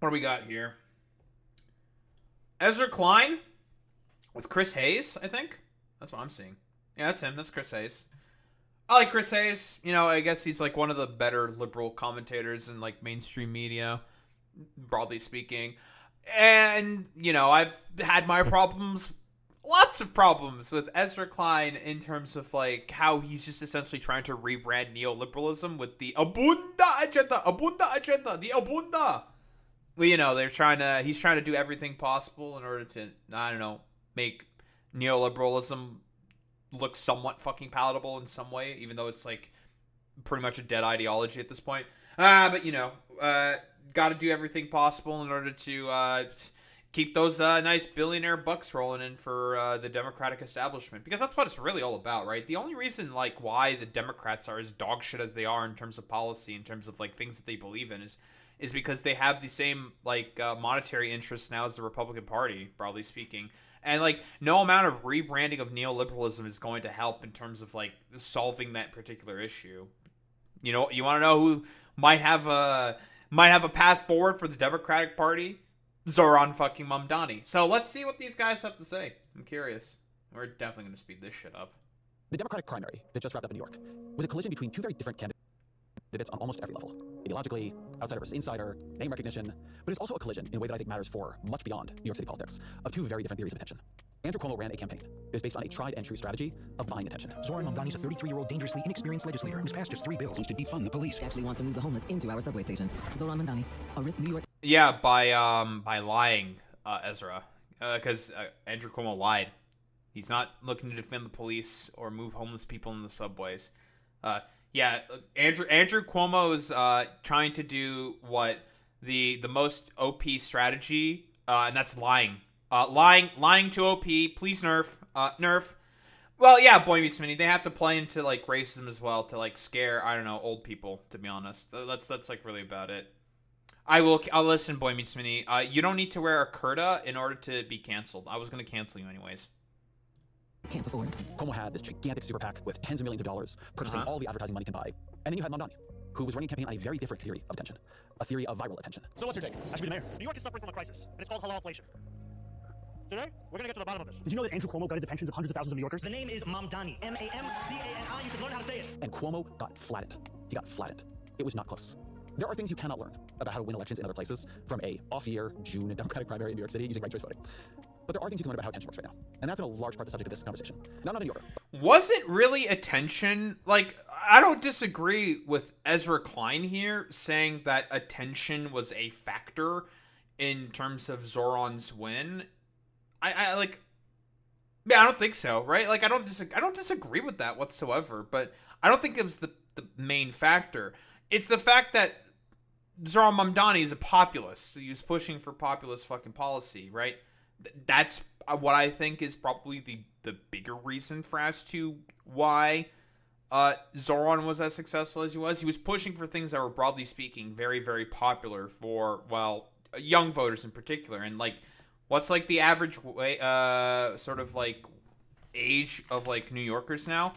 What do we got here? Ezra Klein with Chris Hayes, I think. That's what I'm seeing. Yeah, that's him. That's Chris Hayes. I like Chris Hayes. You know, I guess he's like one of the better liberal commentators in like mainstream media, broadly speaking. And, you know, I've had my problems, lots of problems with Ezra Klein in terms of like how he's just essentially trying to rebrand neoliberalism with the Abunda agenda, the Abunda. Well, you know, he's trying to do everything possible in order to, I don't know, make neoliberalism look somewhat fucking palatable in some way, even though it's like pretty much a dead ideology at this point. But you know, got to do everything possible in order to keep those nice billionaire bucks rolling in for the Democratic establishment, because that's what it's really all about, right? The only reason like why the Democrats are as dog shit as they are in terms of policy, in terms of like things that they believe in, is because they have the same like monetary interests now as the Republican Party, broadly speaking. And like no amount of rebranding of neoliberalism is going to help in terms of like solving that particular issue. You know, you want to know who might have a path forward for the Democratic Party? Zohran fucking Mamdani. So let's see what these guys have to say. I'm curious. We're definitely going to speed this shit up. The Democratic primary that just wrapped up in New York was a collision between two very different candidates on almost every level. Ideologically, outsider versus insider, name recognition, but it's also a collision in a way that I think matters for much beyond New York City politics, of two very different theories of attention. Andrew Cuomo ran a campaign that was based on a tried and true strategy of buying attention. Zohran Mamdani is a 33-year-old dangerously inexperienced legislator who's passed just 3 bills to defund the police. He actually wants to move the homeless into our subway stations. Zohran Mamdani, a risk New York. Yeah, by lying, Ezra, because Andrew Cuomo lied. He's not looking to defend the police or move homeless people in the subways. Yeah, Andrew Cuomo is trying to do what the most OP strategy, and that's lying. Lying to OP. Please nerf. Well, yeah, Boy Meets Mini. They have to play into like racism as well to like scare, I don't know, old people. To be honest, that's like really about it. I'll listen, Boy Meets Mini. You don't need to wear a kurta in order to be canceled. I was gonna cancel you anyways. Can't afford. Cuomo had this gigantic super PAC with tens of millions of dollars, purchasing all the advertising money can buy. And then you had Mamdani, who was running a campaign on a very different theory of attention, a theory of viral attention. So what's your take? I should be the mayor. New York is suffering from a crisis, and it's called halal-inflation. Today, we're going to get to the bottom of this. Did you know that Andrew Cuomo gutted the pensions of hundreds of thousands of New Yorkers? The name is Mamdani. M-A-M-D-A-N-I. You should learn how to say it. And Cuomo got flattened. He got flattened. It was not close. There are things you cannot learn about how to win elections in other places from a off-year June Democratic primary in New York City using ranked choice voting. But there are things you can learn about how attention works right now. And that's in a large part the subject of this conversation. Now, not a New Yorker. Was it really attention? Like, I don't disagree with Ezra Klein here saying that attention was a factor in terms of Zoran's win. I like, yeah, I don't think so, right? Like, I don't disagree with that whatsoever, but I don't think it was the main factor. It's the fact that Zohran Mamdani is a populist. He was pushing for populist fucking policy, right? That's what I think is probably the bigger reason for as to why Zohran was as successful as he was. He was pushing for things that were, broadly speaking, very, very popular for, well, young voters in particular. And, like, what's, like, the average way, sort of, like, age of, like, New Yorkers now?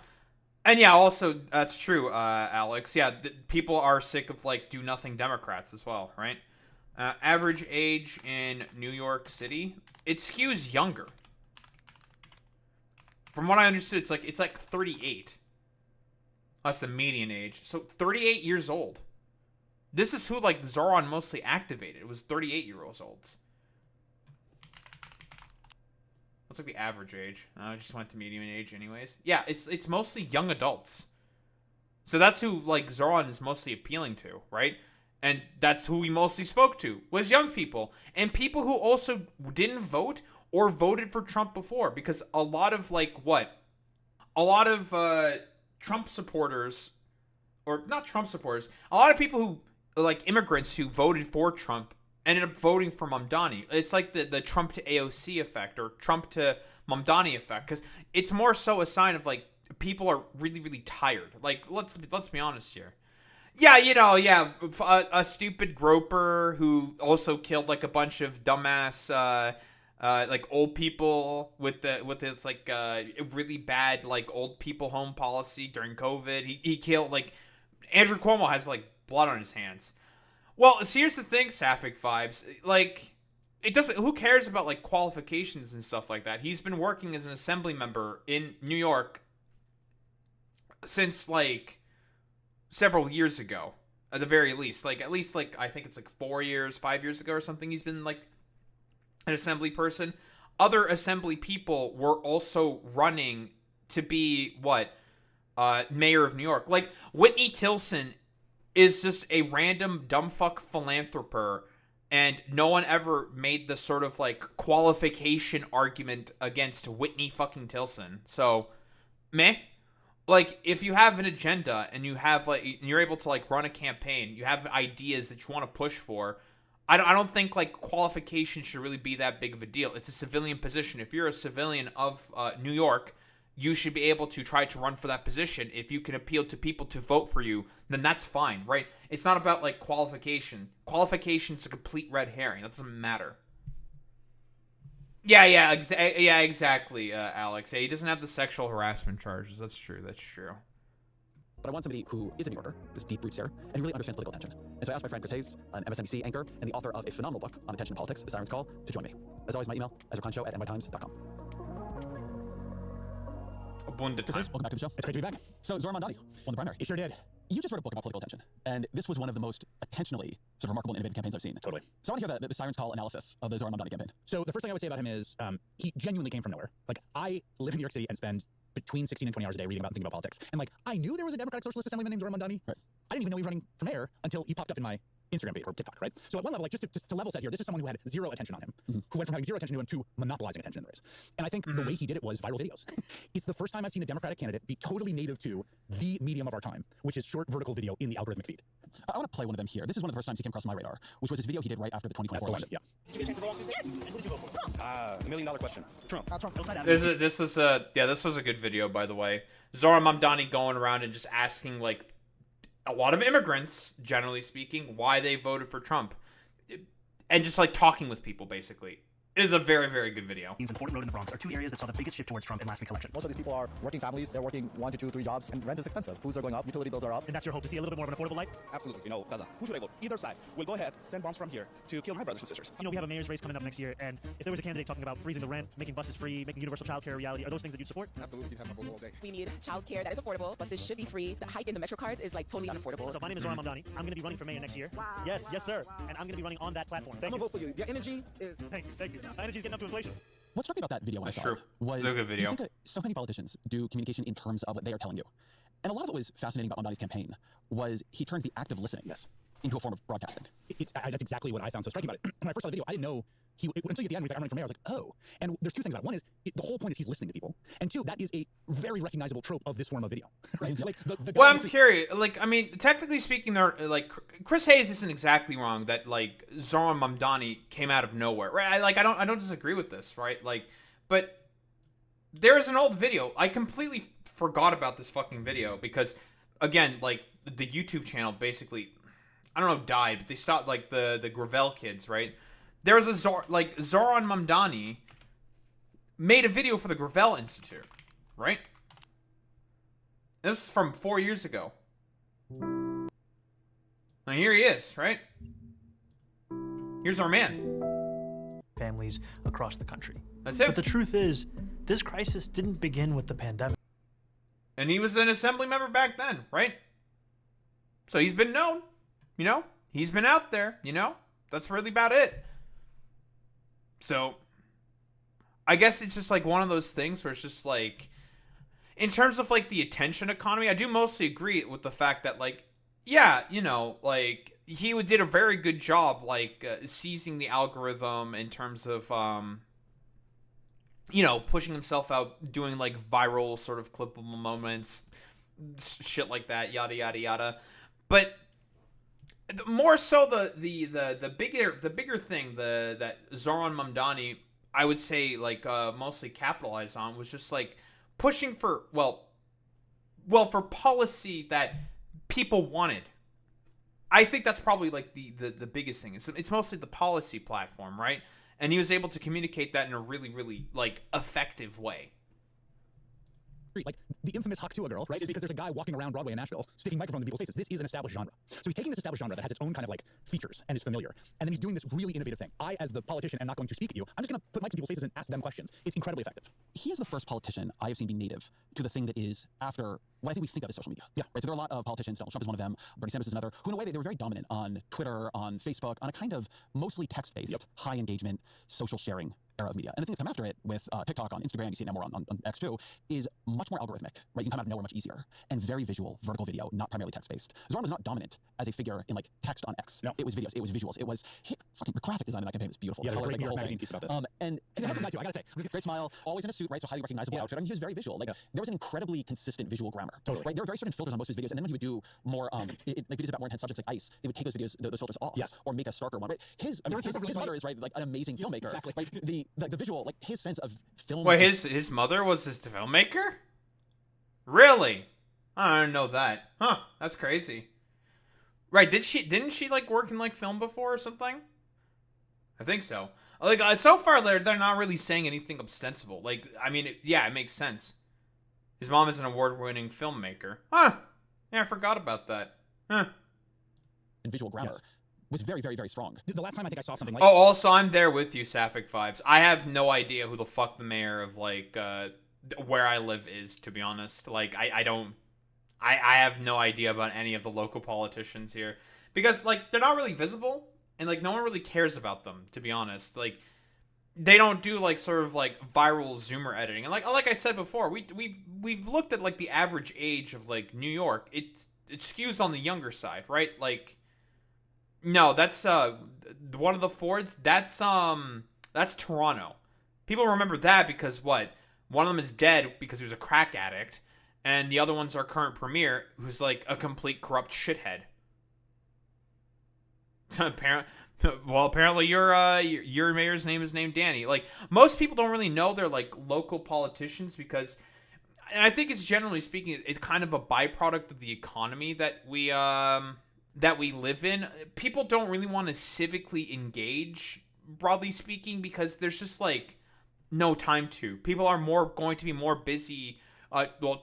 And, yeah, also, that's true, Alex. Yeah, people are sick of, like, do-nothing Democrats as well, right? Average age in New York City, it skews younger. From what I understood, it's like 38. That's the median age. So 38 years old. This is who like Zohran mostly activated. It was 38-year-olds. What's like the average age? I just went to median age anyways. Yeah, it's mostly young adults. So that's who like Zohran is mostly appealing to, right? And that's who we mostly spoke to, was young people. And people who also didn't vote or voted for Trump before. Because a lot of, Trump supporters, or not Trump supporters, a lot of people who, like, immigrants who voted for Trump ended up voting for Mamdani. It's like the Trump to AOC effect, or Trump to Mamdani effect. Because it's more so a sign of, like, people are really, really tired. Like, let's be honest here. Yeah, you know, a stupid groper who also killed like a bunch of dumbass, like old people with its like really bad like old people home policy during COVID. He killed like Andrew Cuomo has like blood on his hands. Well, see, here's the thing, Sapphic Vibes. Like, it doesn't. Who cares about like qualifications and stuff like that? He's been working as an assembly member in New York since like several years ago, at the very least. Like, at least like I think it's like 4 years, 5 years ago or something. He's been like an assembly person. Other assembly people were also running to be mayor of New York. Like Whitney Tilson is just a random dumbfuck philanthropist, and no one ever made the sort of like qualification argument against Whitney fucking Tilson. So, meh. Like, if you have an agenda and you have like, and you're able to like run a campaign, you have ideas that you want to push for. I don't think like qualification should really be that big of a deal. It's a civilian position. If you're a civilian of New York, you should be able to try to run for that position. If you can appeal to people to vote for you, then that's fine, right? It's not about like qualification. Qualification's a complete red herring. That doesn't matter. Yeah, exactly, Alex. Yeah, he doesn't have the sexual harassment charges. That's true. But I want somebody who is a New Yorker, this deep roots here, and who really understands political attention. And so I asked my friend Chris Hayes, an MSNBC anchor and the author of a phenomenal book on attention in politics, The Siren's Call, to join me. As always, my email, EzraKleinShow@nytimes.com. Chris Hayes, welcome back to the show. It's great to be back. So, Zohran Mamdani won the primary. You sure did. You just wrote a book about political attention, and this was one of the most attentionally sort of remarkable and innovative campaigns I've seen. Totally. So I want to hear the Siren's Call analysis of the Zohran Mamdani campaign. So the first thing I would say about him is he genuinely came from nowhere. Like, I live in New York City and spend between 16 and 20 hours a day reading about and thinking about politics. And like, I knew there was a Democratic Socialist Assemblyman named Zohran Mamdani. Right. I didn't even know he was running for mayor until he popped up in my Instagram feed or TikTok, right? So at one level, like just to level set here, this is someone who had zero attention on him, who went from having zero attention to him to monopolizing attention in the race. And I think the way he did it was viral videos. It's the first time I've seen a Democratic candidate be totally native to the medium of our time, which is short vertical video in the algorithmic feed. I want to play one of them here. This is one of the first times he came across my radar, which was his video he did right after the 2024 That's the election. one, yeah. $1 million question. Trump. This was a good video, by the way. Zohran Mamdani going around and just asking like a lot of immigrants, generally speaking, why they voted for Trump, and just like talking with people. Basically, it is a very, very good video. And Fort Road in the Bronx are two areas that saw the biggest shift towards Trump in last week's election. Most of these people are working families. They're working 1 to 2, 3 jobs, and rent is expensive. Foods are going up, utility bills are up. And that's your hope, to see a little bit more of an affordable life? Absolutely. You know, Gaza, who should I vote? Either side will go ahead, send bombs from here to kill my brothers and sisters. You know, we have a mayor's race coming up next year, and if there was a candidate talking about freezing the rent, making buses free, making universal childcare a reality, are those things that you'd support? Absolutely. You have my vote all day. We need childcare that is affordable. Buses should be free. The hike in the Metro cards is like totally unaffordable. So my name is Zohran Mamdani. I'm going to be running for mayor next year. Wow. Yes, sir. And I'm going to be running on that platform. Thank you. vote for you. Your energy is... Thank you. My energy's getting up to inflation. What struck me about that video when That's I saw true. it was It's a good video. you think that so many politicians do communication in terms of what they are telling you. And a lot of what was fascinating about Mamdani's campaign was he turns the act of listening into a form of broadcasting. That's exactly what I found so striking about it. When I first saw the video, I didn't know until at the end, when he's like, I'm running for mayor, I was like, oh. And there's two things about it. One is, the whole point is he's listening to people. And two, that is a very recognizable trope of this form of video. Right? Like, Well, I'm curious. Like, I mean, technically speaking, there, like, Chris Hayes isn't exactly wrong that like Zohran Mamdani came out of nowhere, right? I don't disagree with this, right? Like, but there is an old video. I completely forgot about this fucking video because, again, like the YouTube channel basically, I don't know, died, but they stopped, like the Gravel kids, right? There was a Zohran Mamdani made a video for the Gravel Institute, right? This is from 4 years ago. And here he is, right? Here's our man. Families across the country. That's it. But the truth is, this crisis didn't begin with the pandemic. And he was an assembly member back then, right? So he's been known, you know? He's been out there, you know? That's really about it. So, I guess it's just like one of those things where it's just like, in terms of like the attention economy, I do mostly agree with the fact that like, yeah, you know, like he did a very good job like seizing the algorithm in terms of, you know, pushing himself out, doing like viral sort of clippable moments, shit like that, yada yada yada. But more so the bigger thing that Zohran Mamdani, I would say, like mostly capitalized on was just like pushing for for policy that people wanted. I think that's probably like the biggest thing. It's mostly the policy platform, right? And he was able to communicate that in a really, really like effective way. Like the infamous Hawk Tuah girl, right? Is because there's a guy walking around Broadway in Nashville sticking microphones in people's faces. This is an established genre. So he's taking this established genre that has its own kind of like features and is familiar, and then he's doing this really innovative thing. I, as the politician, am not going to speak at you. I'm just going to put mics in people's faces and ask them questions. It's incredibly effective. He is the first politician I have seen be native to the thing that is after what I think we think of as social media. Yeah. Right. So there are a lot of politicians. Donald Trump is one of them. Bernie Sanders is another. Who, in a way, they were very dominant on Twitter, on Facebook, on a kind of mostly text-based, high engagement, social sharing era of media. And the thing that's come after it with TikTok, on Instagram, you see it now more on X too, is much more algorithmic, right? You can come out of nowhere much easier, and very visual, vertical video, not primarily text-based. Zohran was not dominant as a figure in like text on X. No. It was videos, it was visuals, it was fucking the graphic design in that campaign was beautiful. Yeah, The there's a colors, great New York the whole Magazine thing. piece about this. And He's a handsome guy too, I gotta say. great smile, always in a suit, right? So highly recognizable outfit. I mean, he was very visual. Like there was an incredibly consistent visual grammar. Totally. Right? There were very certain filters on most of his videos, and then when he would do more like videos about more intense subjects like ICE, they would take those videos, those filters off, Yes. or make a starker one. Right? His mother is right, like an amazing filmmaker. Exactly. Right? The visual, like his sense of film. Wait, his mother was his filmmaker? Really? I didn't know that. Huh? That's crazy. Right? Didn't she like work in like film before or something? I think so. Like so far they're not really saying anything ostensible. Like I mean, it makes sense. His mom is an award-winning filmmaker. Huh? Yeah, I forgot about that. Huh? And visual grammar. Yes. Was very, very, very strong. The last time I think I saw something like Oh, also, I'm there with you, Sapphic Vibes. I have no idea who the fuck the mayor of, like, where I live is, to be honest. Like, I have no idea about any of the local politicians here. Because, like, they're not really visible, and, like, no one really cares about them, to be honest. Like, they don't do, like, sort of, like, viral Zoomer editing. And, like I said before, we've looked at, like, the average age of, like, New York. It skews on the younger side, right? Like... No, that's one of the Fords. That's Toronto. People remember that because what? One of them is dead because he was a crack addict, and the other one's our current premier, who's like a complete corrupt shithead. Apparently your mayor's name is named Danny. Like most people don't really know they're like local politicians because, and I think it's generally speaking, it's kind of a byproduct of the economy that we live in. People don't really want to civically engage, broadly speaking, because there's just like no time to. People are going to be more busy,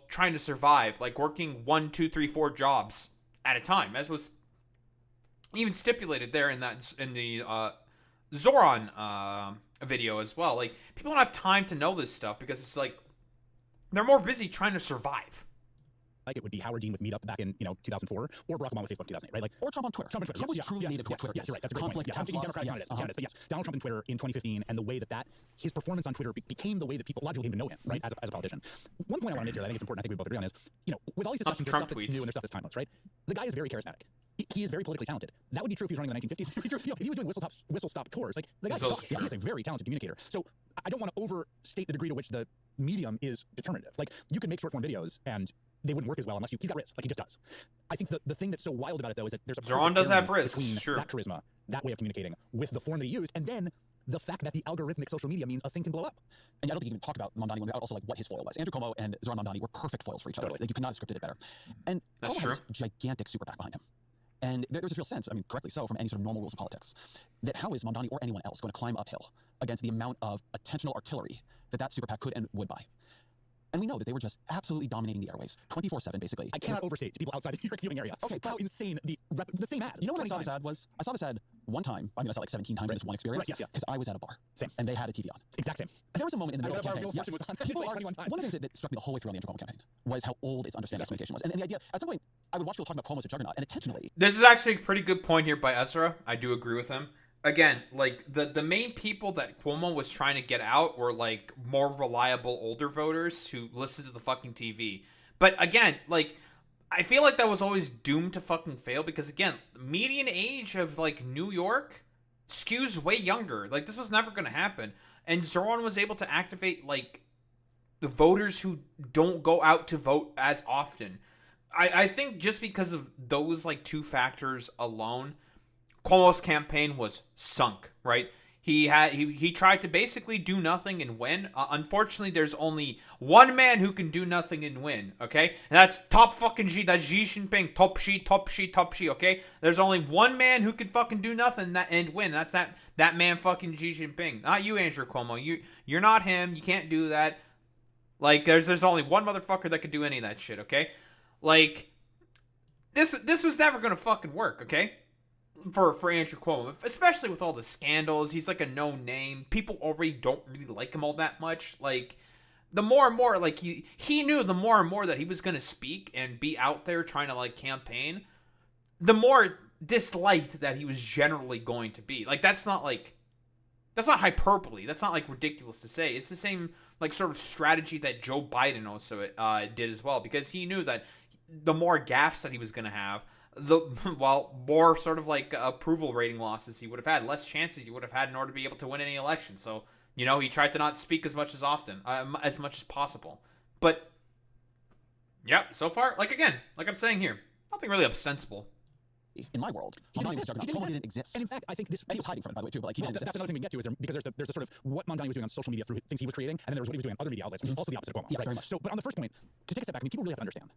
trying to survive, like working 1, 2, 3, 4 jobs at a time, as was even stipulated there in the Zohran video as well. Like people don't have time to know this stuff because it's like they're more busy trying to survive. like it would be Howard Dean with Meetup back in 2004, or Barack Obama with Facebook 2008, right? Like or Trump on Twitter. Trump on Twitter. Trump was Yes, truly yes, native to what yes, Twitter yes, is. right. That's a great Conflict, point. Yeah, I'm thinking plus, Democratic candidates, but yes, Donald Trump on Twitter in 2015, and the way that his performance on Twitter became the way that people logically came to know him, right, as a politician. One point I want to make here that I think it's important, I think we both agree on is, with all these discussions, there's stuff that's new and there's stuff that's timeless, right? The guy is very charismatic. He is very politically talented. That would be true if he was running in the 1950s. It would be true if he was doing whistle stop tours. Like the guy's he's a very talented communicator. So I don't want to overstate the degree to which the medium is determinative. Like you can make short form videos and they wouldn't work as well unless he's got risk, like he just does. I think the thing that's so wild about it though is that there's a Zohran does have risk between sure. that charisma, that way of communicating, with the form that he used, and then the fact that the algorithmic social media means a thing can blow up. And I don't think you can talk about Mamdani without also like what his foil was. Andrew Cuomo and Zohran Mamdani were perfect foils for each other. Totally. Like you could not have scripted it better. And That's Cuomo true. has gigantic super PAC behind him. And there's this real sense, I mean, correctly so, from any sort of normal rules of politics, that how is Mamdani or anyone else going to climb uphill against the amount of attentional artillery that super PAC could and would buy? And we know that they were just absolutely dominating the airwaves, 24/7, basically. I cannot overstate to people outside the New York viewing area how insane the same ad. You know what I saw this ad was? I saw this ad one time. I mean, I saw it like 17 times in this one experience. Right, yeah. Because I was at a bar. Same. And they had a TV on. Exact same. And there was a moment in the middle of the campaign. Yes. Was on People like are, 21 times. one of the things that struck me the whole way through on the Andrew Cuomo campaign was how old its understanding of communication was. And the idea, at some point, I would watch people talking about Cuomo as a juggernaut, and intentionally. This is actually a pretty good point here by Ezra. I do agree with him. Again, like the main people that Cuomo was trying to get out were like more reliable older voters who listen to the fucking TV. But again, like I feel like that was always doomed to fucking fail because again, median age of like New York skews way younger. Like this was never going to happen. And Zohran was able to activate like the voters who don't go out to vote as often. I think just because of those like two factors alone, Cuomo's campaign was sunk, right? He tried to basically do nothing and win. Unfortunately, there's only one man who can do nothing and win, okay? And that's top fucking Xi, that's Xi Jinping, top Xi, okay? There's only one man who can fucking do nothing and win. That's that man fucking Xi Jinping. Not you, Andrew Cuomo. You're not him. You can't do that. Like, there's only one motherfucker that could do any of that shit, okay? Like, this was never gonna fucking work, okay? For Andrew Cuomo, especially with all the scandals. He's like a known name. People already don't really like him all that much. Like, the more and more, like, he knew the more and more that he was gonna speak and be out there trying to, like, campaign, the more disliked that he was generally going to be. Like, that's not hyperbole. That's not, like, ridiculous to say. It's the same, like, sort of strategy that Joe Biden also did as well, because he knew that the more gaffes that he was going to have, more sort of, like, approval rating losses he would have had, less chances he would have had in order to be able to win any election. So, you know, he tried to not speak as much as possible. But, yeah, so far, like, again, like I'm saying here, nothing really ostensible. In my world, Mamdani was talking about Cuomo didn't exist. And in fact, I think this... And he was hiding from it, by the way, too, but, like, he didn't exist. That's another thing we can get to, is because there's the sort of what Mamdani was doing on social media through things he was creating, and then there was what he was doing on other media outlets, which is also the opposite of Cuomo. Yes, right? very much. So, but on the first point, to take a step back, I mean, people really have to understand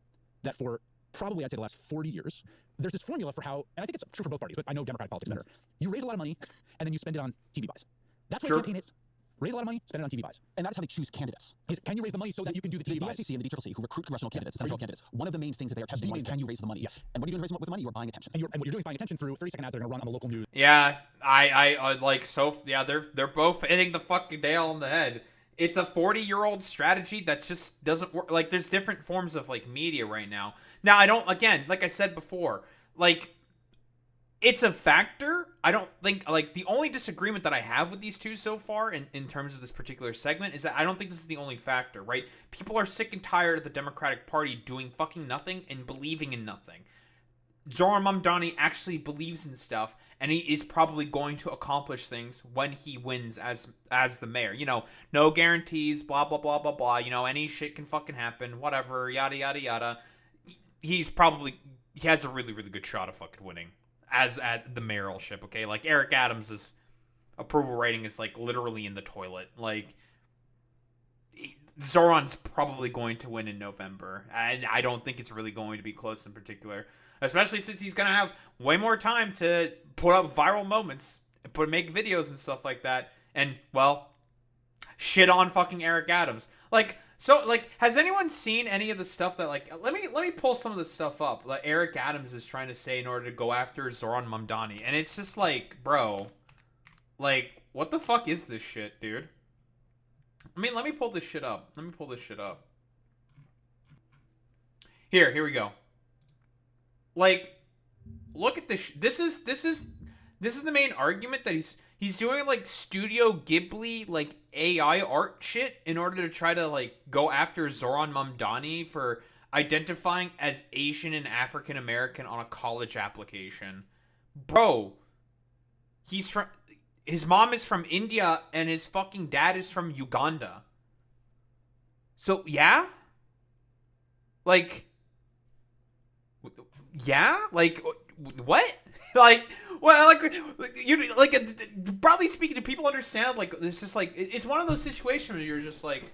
that for probably, I'd say, the last 40 years, there's this formula for how, and I think it's true for both parties, but I know Democratic politics better. You raise a lot of money, and then you spend it on TV buys. That's what a campaign is. Raise a lot of money, spend it on TV buys. And that is how they choose candidates. Can you raise the money so that you can do the TV buys? The ICC and the DCCC, who recruit congressional candidates, senatorial candidates, one of the main things that they are testing is, can you raise the money? Yes. And what are you doing with the money? You're buying attention. And what you're doing is buying attention through 30-second ads that are going to run on the local news. Yeah, I like, so, yeah, they're both hitting the fucking nail on the head. It's a 40-year-old strategy that just doesn't work. Like, there's different forms of, like, media right now. Now, I don't, again, like I said before, like, it's a factor. I don't think, like, the only disagreement that I have with these two so far in terms of this particular segment is that I don't think this is the only factor, right? People are sick and tired of the Democratic Party doing fucking nothing and believing in nothing. Zohran Mamdani actually believes in stuff, and he is probably going to accomplish things when he wins as the mayor. You know, no guarantees, blah, blah, blah, blah, blah. You know, any shit can fucking happen, whatever, yada, yada, yada. He has a really, really good shot of fucking winning as at the mayoralship, okay? Like, Eric Adams' approval rating is, like, literally in the toilet. Like, Zoran's probably going to win in November, and I don't think it's really going to be close in particular, especially since he's going to have way more time to put up viral moments, make videos and stuff like that, and, well, shit on fucking Eric Adams. Like, so, like, has anyone seen any of the stuff that, like, let me pull some of this stuff up that Eric Adams is trying to say in order to go after Zohran Mamdani, and it's just like, bro, like, what the fuck is this shit, dude? I mean, let me pull this shit up. Here we go. Like, look at this. This is the main argument that he's doing, like, Studio Ghibli, like, AI art shit in order to try to, like, go after Zohran Mamdani for identifying as Asian and African American on a college application. Bro, his mom is from India and his fucking dad is from Uganda. So, yeah? Like, yeah? Like, what? Like, well, like, you, like, broadly speaking, do people understand? Like, it's just like, it's one of those situations where you're just like,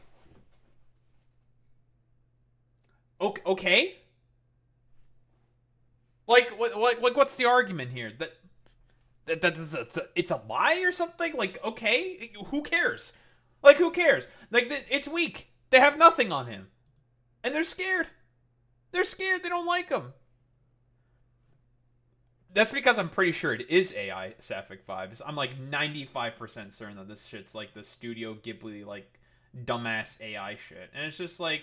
okay? Like, what's the argument here? That it's a lie or something? Like, okay, who cares? Like, who cares? Like, it's weak. They have nothing on him, and they're scared. They're scared. They don't like him. That's because I'm pretty sure it is AI Sapphic vibes. I'm like 95% certain that this shit's like the Studio Ghibli, like, dumbass AI shit. And it's just like,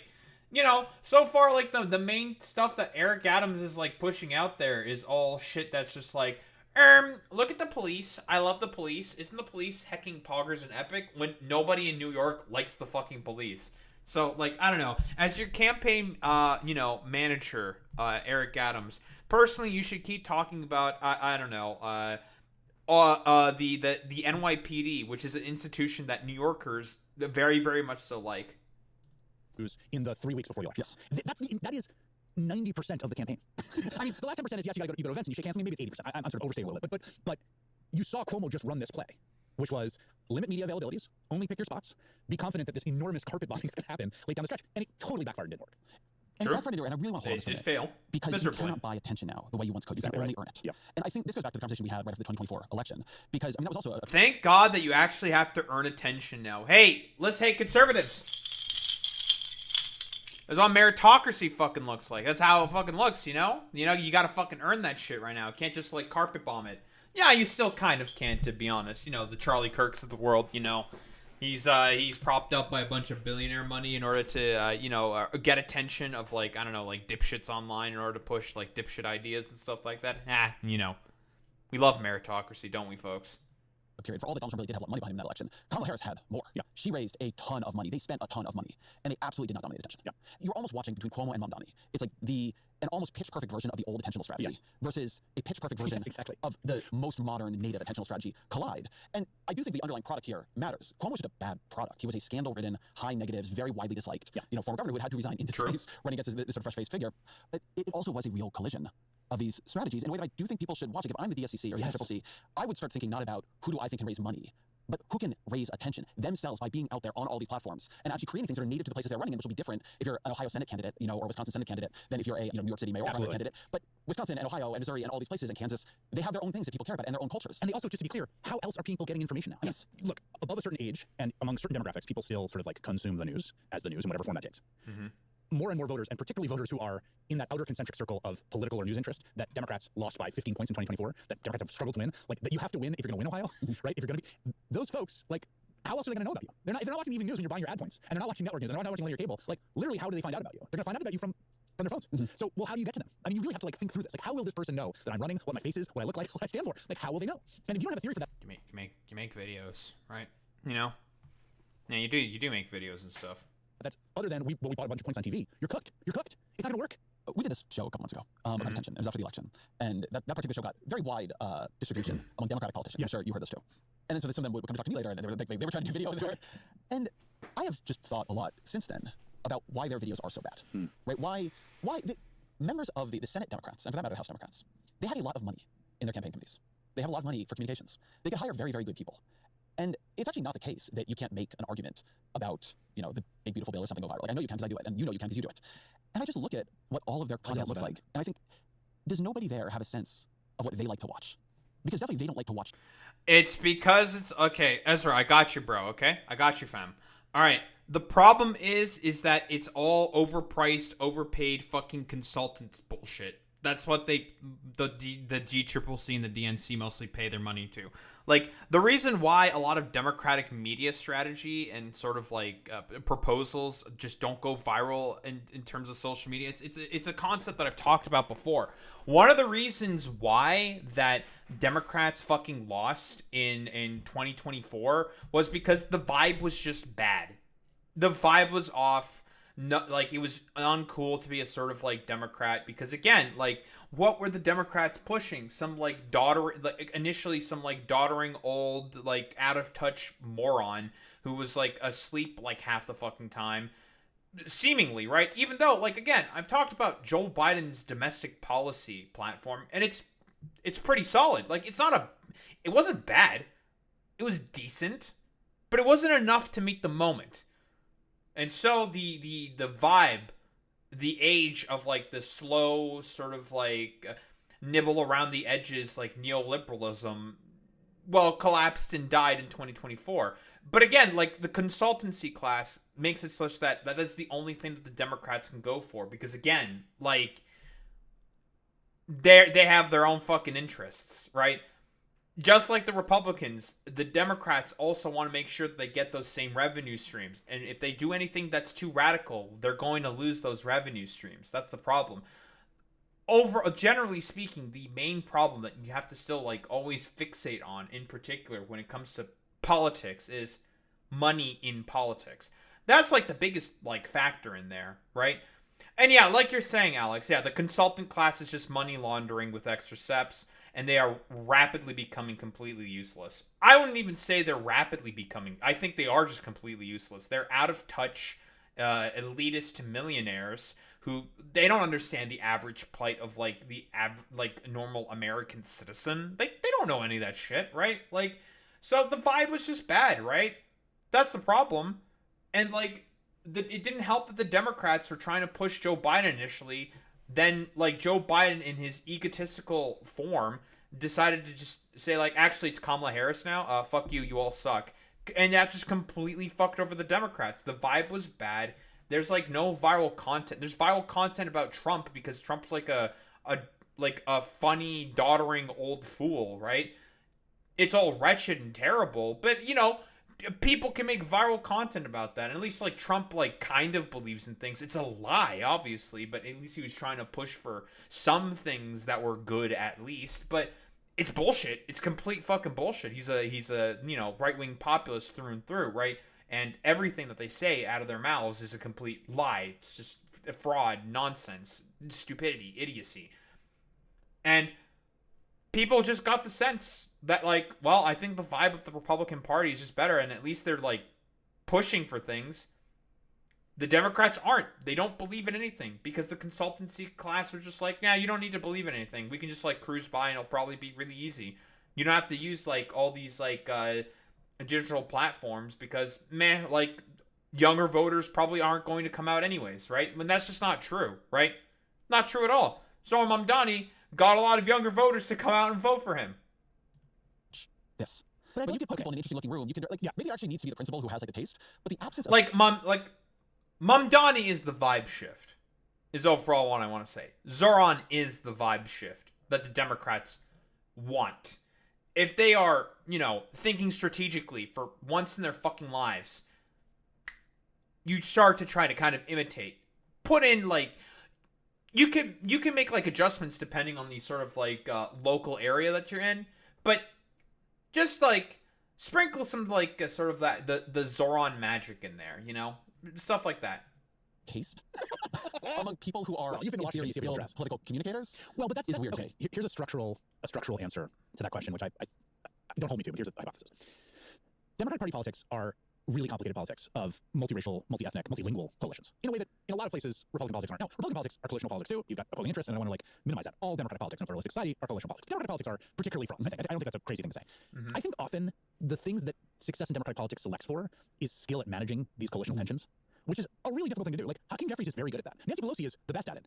you know, so far, like, the main stuff that Eric Adams is, like, pushing out there is all shit that's just like, look at the police. I love the police. Isn't the police hecking poggers and epic when nobody in New York likes the fucking police? So, like, I don't know. As your campaign, you know, manager, Eric Adams, personally, you should keep talking about, I don't know, the NYPD, which is an institution that New Yorkers very, very much so like. In the 3 weeks before the election. Yes. That is 90% of the campaign. I mean, the last 10% is, yes, you go to events and you shake hands. I mean, maybe it's 80%. I'm sort of overstating a little bit. But you saw Cuomo just run this play, which was limit media availabilities, only pick your spots, be confident that this enormous carpet bombing is going to happen late down the stretch. And it totally backfired and didn't work. And backfired and I really want to hold this It failed. because you cannot buy attention now the way you once could. You can only earn it. Yeah. And I think this goes back to the conversation we had right after the 2024 election, because I mean that was also Thank God that you actually have to earn attention now. Hey, conservatives. That's what meritocracy fucking looks like. That's how it fucking looks, you know? You gotta fucking earn that shit right now. You can't just, like, carpet bomb it. Yeah, you still kind of can, to be honest. The Charlie Kirks of the world, He's propped up by a bunch of billionaire money in order to, get attention of, like, I don't know, like, dipshits online in order to push, like, dipshit ideas and stuff like that. We love meritocracy, don't we, folks? Period. For all that Donald Trump really did have a lot of money behind him in that election, Kamala Harris had more. Yeah. She raised a ton of money. They spent a ton of money, and they absolutely did not dominate attention. Yeah. You're almost watching between Cuomo and Mamdani. It's like an almost pitch-perfect version of the old attentional strategy versus a pitch-perfect version of the most modern native attentional strategy collide. And I do think the underlying product here matters. Cuomo was just a bad product. He was a scandal-ridden, high negatives, very widely disliked, former governor who had to resign in this race, running against this sort of fresh-faced figure. But it also was a real collision of these strategies in a way that I do think people should watch. Like if I'm the DSCC or the NCCC, I would start thinking not about who do I think can raise money, but who can raise attention themselves by being out there on all these platforms and actually creating things that are native to the places they're running in, which will be different if you're an Ohio Senate candidate, or Wisconsin Senate candidate, than if you're a New York City mayoral candidate. But Wisconsin and Ohio and Missouri and all these places and Kansas, they have their own things that people care about and their own cultures. And they also, just to be clear, how else are people getting information now? Yes. Look, above a certain age and among certain demographics, people still sort of like consume the news as the news in whatever form that takes. Mm-hmm. More and more voters, and particularly voters who are in that outer concentric circle of political or news interest that Democrats lost by 15 points in 2024, that Democrats have struggled to win, like that you have to win if you're going to win Ohio, right? If you're going to be, those folks, like, how else are they going to know about you? If they're not watching the evening news when you're buying your ad points, and they're not watching network news, and they're not watching linear cable, like, literally, how do they find out about you? They're going to find out about you from their phones. Mm-hmm. So, well, how do you get to them? I mean, you really have to, like, think through this. Like, how will this person know that I'm running, what my face is, what I look like, what I stand for? Like, how will they know? And if you don't have a theory for that... You make videos, right? Yeah, you do make videos and stuff. That's other than we bought a bunch of points on TV. You're cooked. It's not going to work. We did this show a couple months ago about attention. It was after the election. And that particular show got very wide distribution among Democratic politicians. I'm sure you heard this too. And then so some of them would come to talk to me later, and they were trying to do video. And I have just thought a lot since then about why their videos are so bad. Right? Why the members of the Senate Democrats, and for that matter, House Democrats, they have a lot of money in their campaign committees. They have a lot of money for communications. They can hire very, very good people. And it's actually not the case that you can't make an argument about, the big beautiful bill or something go viral. Like I know you can because I do it, and you can because you do it. And I just look at what all of their content looks like, and I think, does nobody there have a sense of what they like to watch? Because definitely they don't like to watch. It's because it's okay, Ezra. I got you, bro. Okay, I got you, fam. All right. The problem is that it's all overpriced, overpaid, fucking consultants bullshit. That's what the GCCC and the DNC mostly pay their money to. Like, the reason why a lot of Democratic media strategy and sort of like proposals just don't go viral in terms of social media, it's a concept that I've talked about before. One of the reasons why that Democrats fucking lost in 2024 was because the vibe was just bad. The vibe was off. No, like, it was uncool to be a sort of like Democrat because, again, like, what were the Democrats pushing? Some like initially some like doddering old, like, out of touch moron who was like asleep like half the fucking time, seemingly, right? Even though, like, again, I've talked about Joe Biden's domestic policy platform, and it's pretty solid. Like, it wasn't bad, it was decent, but it wasn't enough to meet the moment. And so the vibe, the age of like the slow sort of like nibble around the edges like neoliberalism, well, collapsed and died in 2024. But again, like, the consultancy class makes it such that is the only thing that the Democrats can go for, because again, like, they have their own fucking interests, right? Just like the Republicans, the Democrats also want to make sure that they get those same revenue streams. And if they do anything that's too radical, they're going to lose those revenue streams. That's the problem. Generally speaking, the main problem that you have to still, like, always fixate on, in particular when it comes to politics, is money in politics. That's, like, the biggest, like, factor in there, right? And yeah, like you're saying, Alex, yeah, the consultant class is just money laundering with extra steps. And they are rapidly becoming completely useless. I wouldn't even say they're rapidly becoming. I think they are just completely useless. They're out of touch, elitist millionaires who, they don't understand the average plight of like the normal American citizen. They don't know any of that shit, right? Like, so the vibe was just bad, right? That's the problem. And like, it didn't help that the Democrats were trying to push Joe Biden initially. Then, like, Joe Biden, in his egotistical form, decided to just say, like, actually, it's Kamala Harris now. Fuck you, you all suck. And that just completely fucked over the Democrats. The vibe was bad. There's like no viral content. There's viral content about Trump because Trump's like a funny, doddering old fool, right? It's all wretched and terrible, but people can make viral content about that. And at least like Trump like kind of believes in things. It's a lie, obviously, but at least he was trying to push for some things that were good at least. But it's bullshit. It's complete fucking bullshit. He's a right-wing populist through and through, right? And everything that they say out of their mouths is a complete lie. It's just fraud, nonsense, stupidity, idiocy. And people just got the sense that, like, well, I think the vibe of the Republican Party is just better, and at least they're, like, pushing for things. The Democrats aren't. They don't believe in anything because the consultancy class are just like, yeah, you don't need to believe in anything. We can just, like, cruise by and it'll probably be really easy. You don't have to use, like, all these, like, digital platforms because, like, younger voters probably aren't going to come out anyways, right? I mean, that's just not true, right? Not true at all. Zohran Mamdani got a lot of younger voters to come out and vote for him. This. But you could put people in an interesting looking room. You can, like, maybe there actually needs to be the principal who has, like, a taste, but the absence of... Mamdani is the vibe shift, is overall what I want to say. Zohran is the vibe shift that the Democrats want. If they are, thinking strategically for once in their fucking lives, you start to try to kind of imitate. Put in, like, you can make, like, adjustments depending on the sort of, like, local area that you're in, but just, like, sprinkle some, like, sort of that, the Zohran magic in there, Stuff like that. Taste among people who are you've been watching skilled political communicators. Well, but that's weird to me. Here's a structural answer to that question, which I don't hold me to, but here's a hypothesis. Democratic Party politics are really complicated politics of multiracial, multi-ethnic, multilingual coalitions. In a way that in a lot of places Republican politics aren't. Now, Republican politics are coalitional politics too. You've got opposing interests, and I don't want to minimize that. All democratic politics in a pluralistic society are coalitional politics. Democratic politics are particularly from. I don't think that's a crazy thing to say. Mm-hmm. I think often the things that success in democratic politics selects for is skill at managing these coalitional tensions, which is a really difficult thing to do. Like, Hakeem Jeffries is very good at that. Nancy Pelosi is the best at it.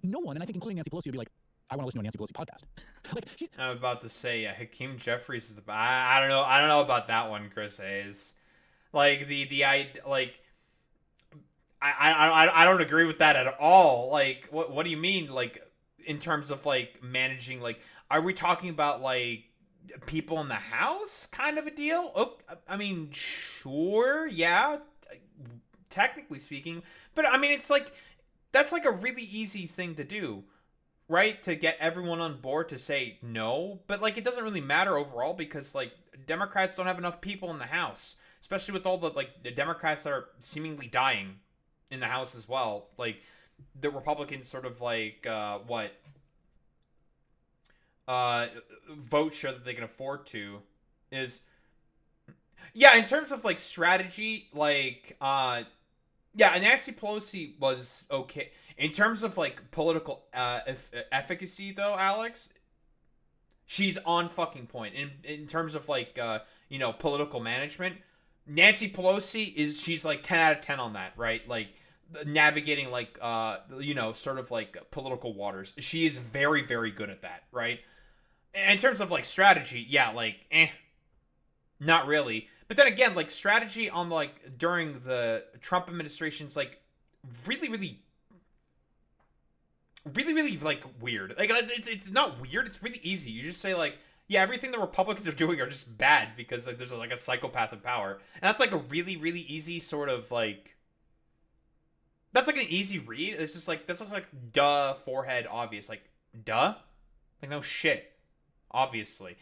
No one, and I think including Nancy Pelosi, would be like, I want to listen to a Nancy Pelosi podcast. Like, I'm about to say, Hakeem Jeffries is the... I don't know about that one, Chris Hayes. Like, I don't agree with that at all. Like, what do you mean? Like, in terms of, like, managing, like, are we talking about, like, people in the House kind of a deal? Oh, I mean, sure, yeah, technically speaking. But, I mean, it's like, that's, like, a really easy thing to do, right? To get everyone on board to say no. But, like, it doesn't really matter overall because, like, Democrats don't have enough people in the House. Especially with all the, like, the Democrats that are seemingly dying in the House as well. Like, the Republicans sort of, like, vote share that they can afford to is... Yeah, in terms of, like, strategy, like, yeah, Nancy Pelosi was okay. In terms of, like, political efficacy, though, Alex, she's on fucking point. In terms of, like, political management... Nancy Pelosi she's like 10 out of 10 on that, right? Like navigating like sort of like political waters. She is very, very good at that, right? And in terms of like strategy, yeah, like not really. But then again, like strategy on like during the Trump administration's like really, really like weird. Like it's not weird, it's really easy. You just say like, yeah, everything the Republicans are doing are just bad because like, there's like a psychopath in power. And that's like a really, really easy sort of like... That's like an easy read. It's just like, that's just like, duh, forehead, obvious. Like, duh? Like, no shit. Obviously.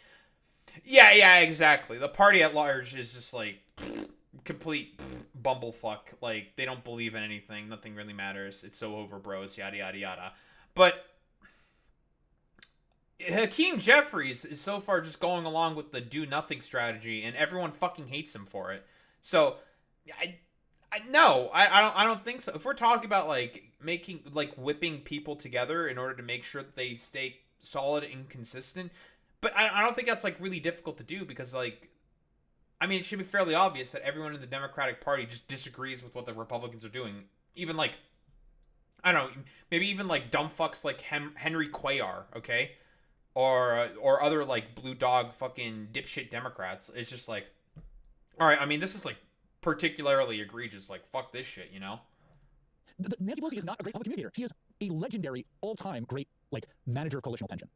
Yeah, exactly. The party at large is just like, complete bumblefuck. Like, they don't believe in anything. Nothing really matters. It's so over, bros. Yada, yada, yada. But... Hakeem Jeffries is so far just going along with the do-nothing strategy, and everyone fucking hates him for it. So, I don't think so. If we're talking about, like, whipping people together in order to make sure that they stay solid and consistent, but I don't think that's, like, really difficult to do because, like, I mean, it should be fairly obvious that everyone in the Democratic Party just disagrees with what the Republicans are doing. Even, like, I don't know, maybe even, like, dumb fucks like Henry Cuellar, okay? Or other, like, blue dog fucking dipshit Democrats. It's just like, all right, I mean, this is, like, particularly egregious. Like, fuck this shit, Nancy Pelosi is not a great public communicator. She is a legendary, all-time great manager of coalitional tension.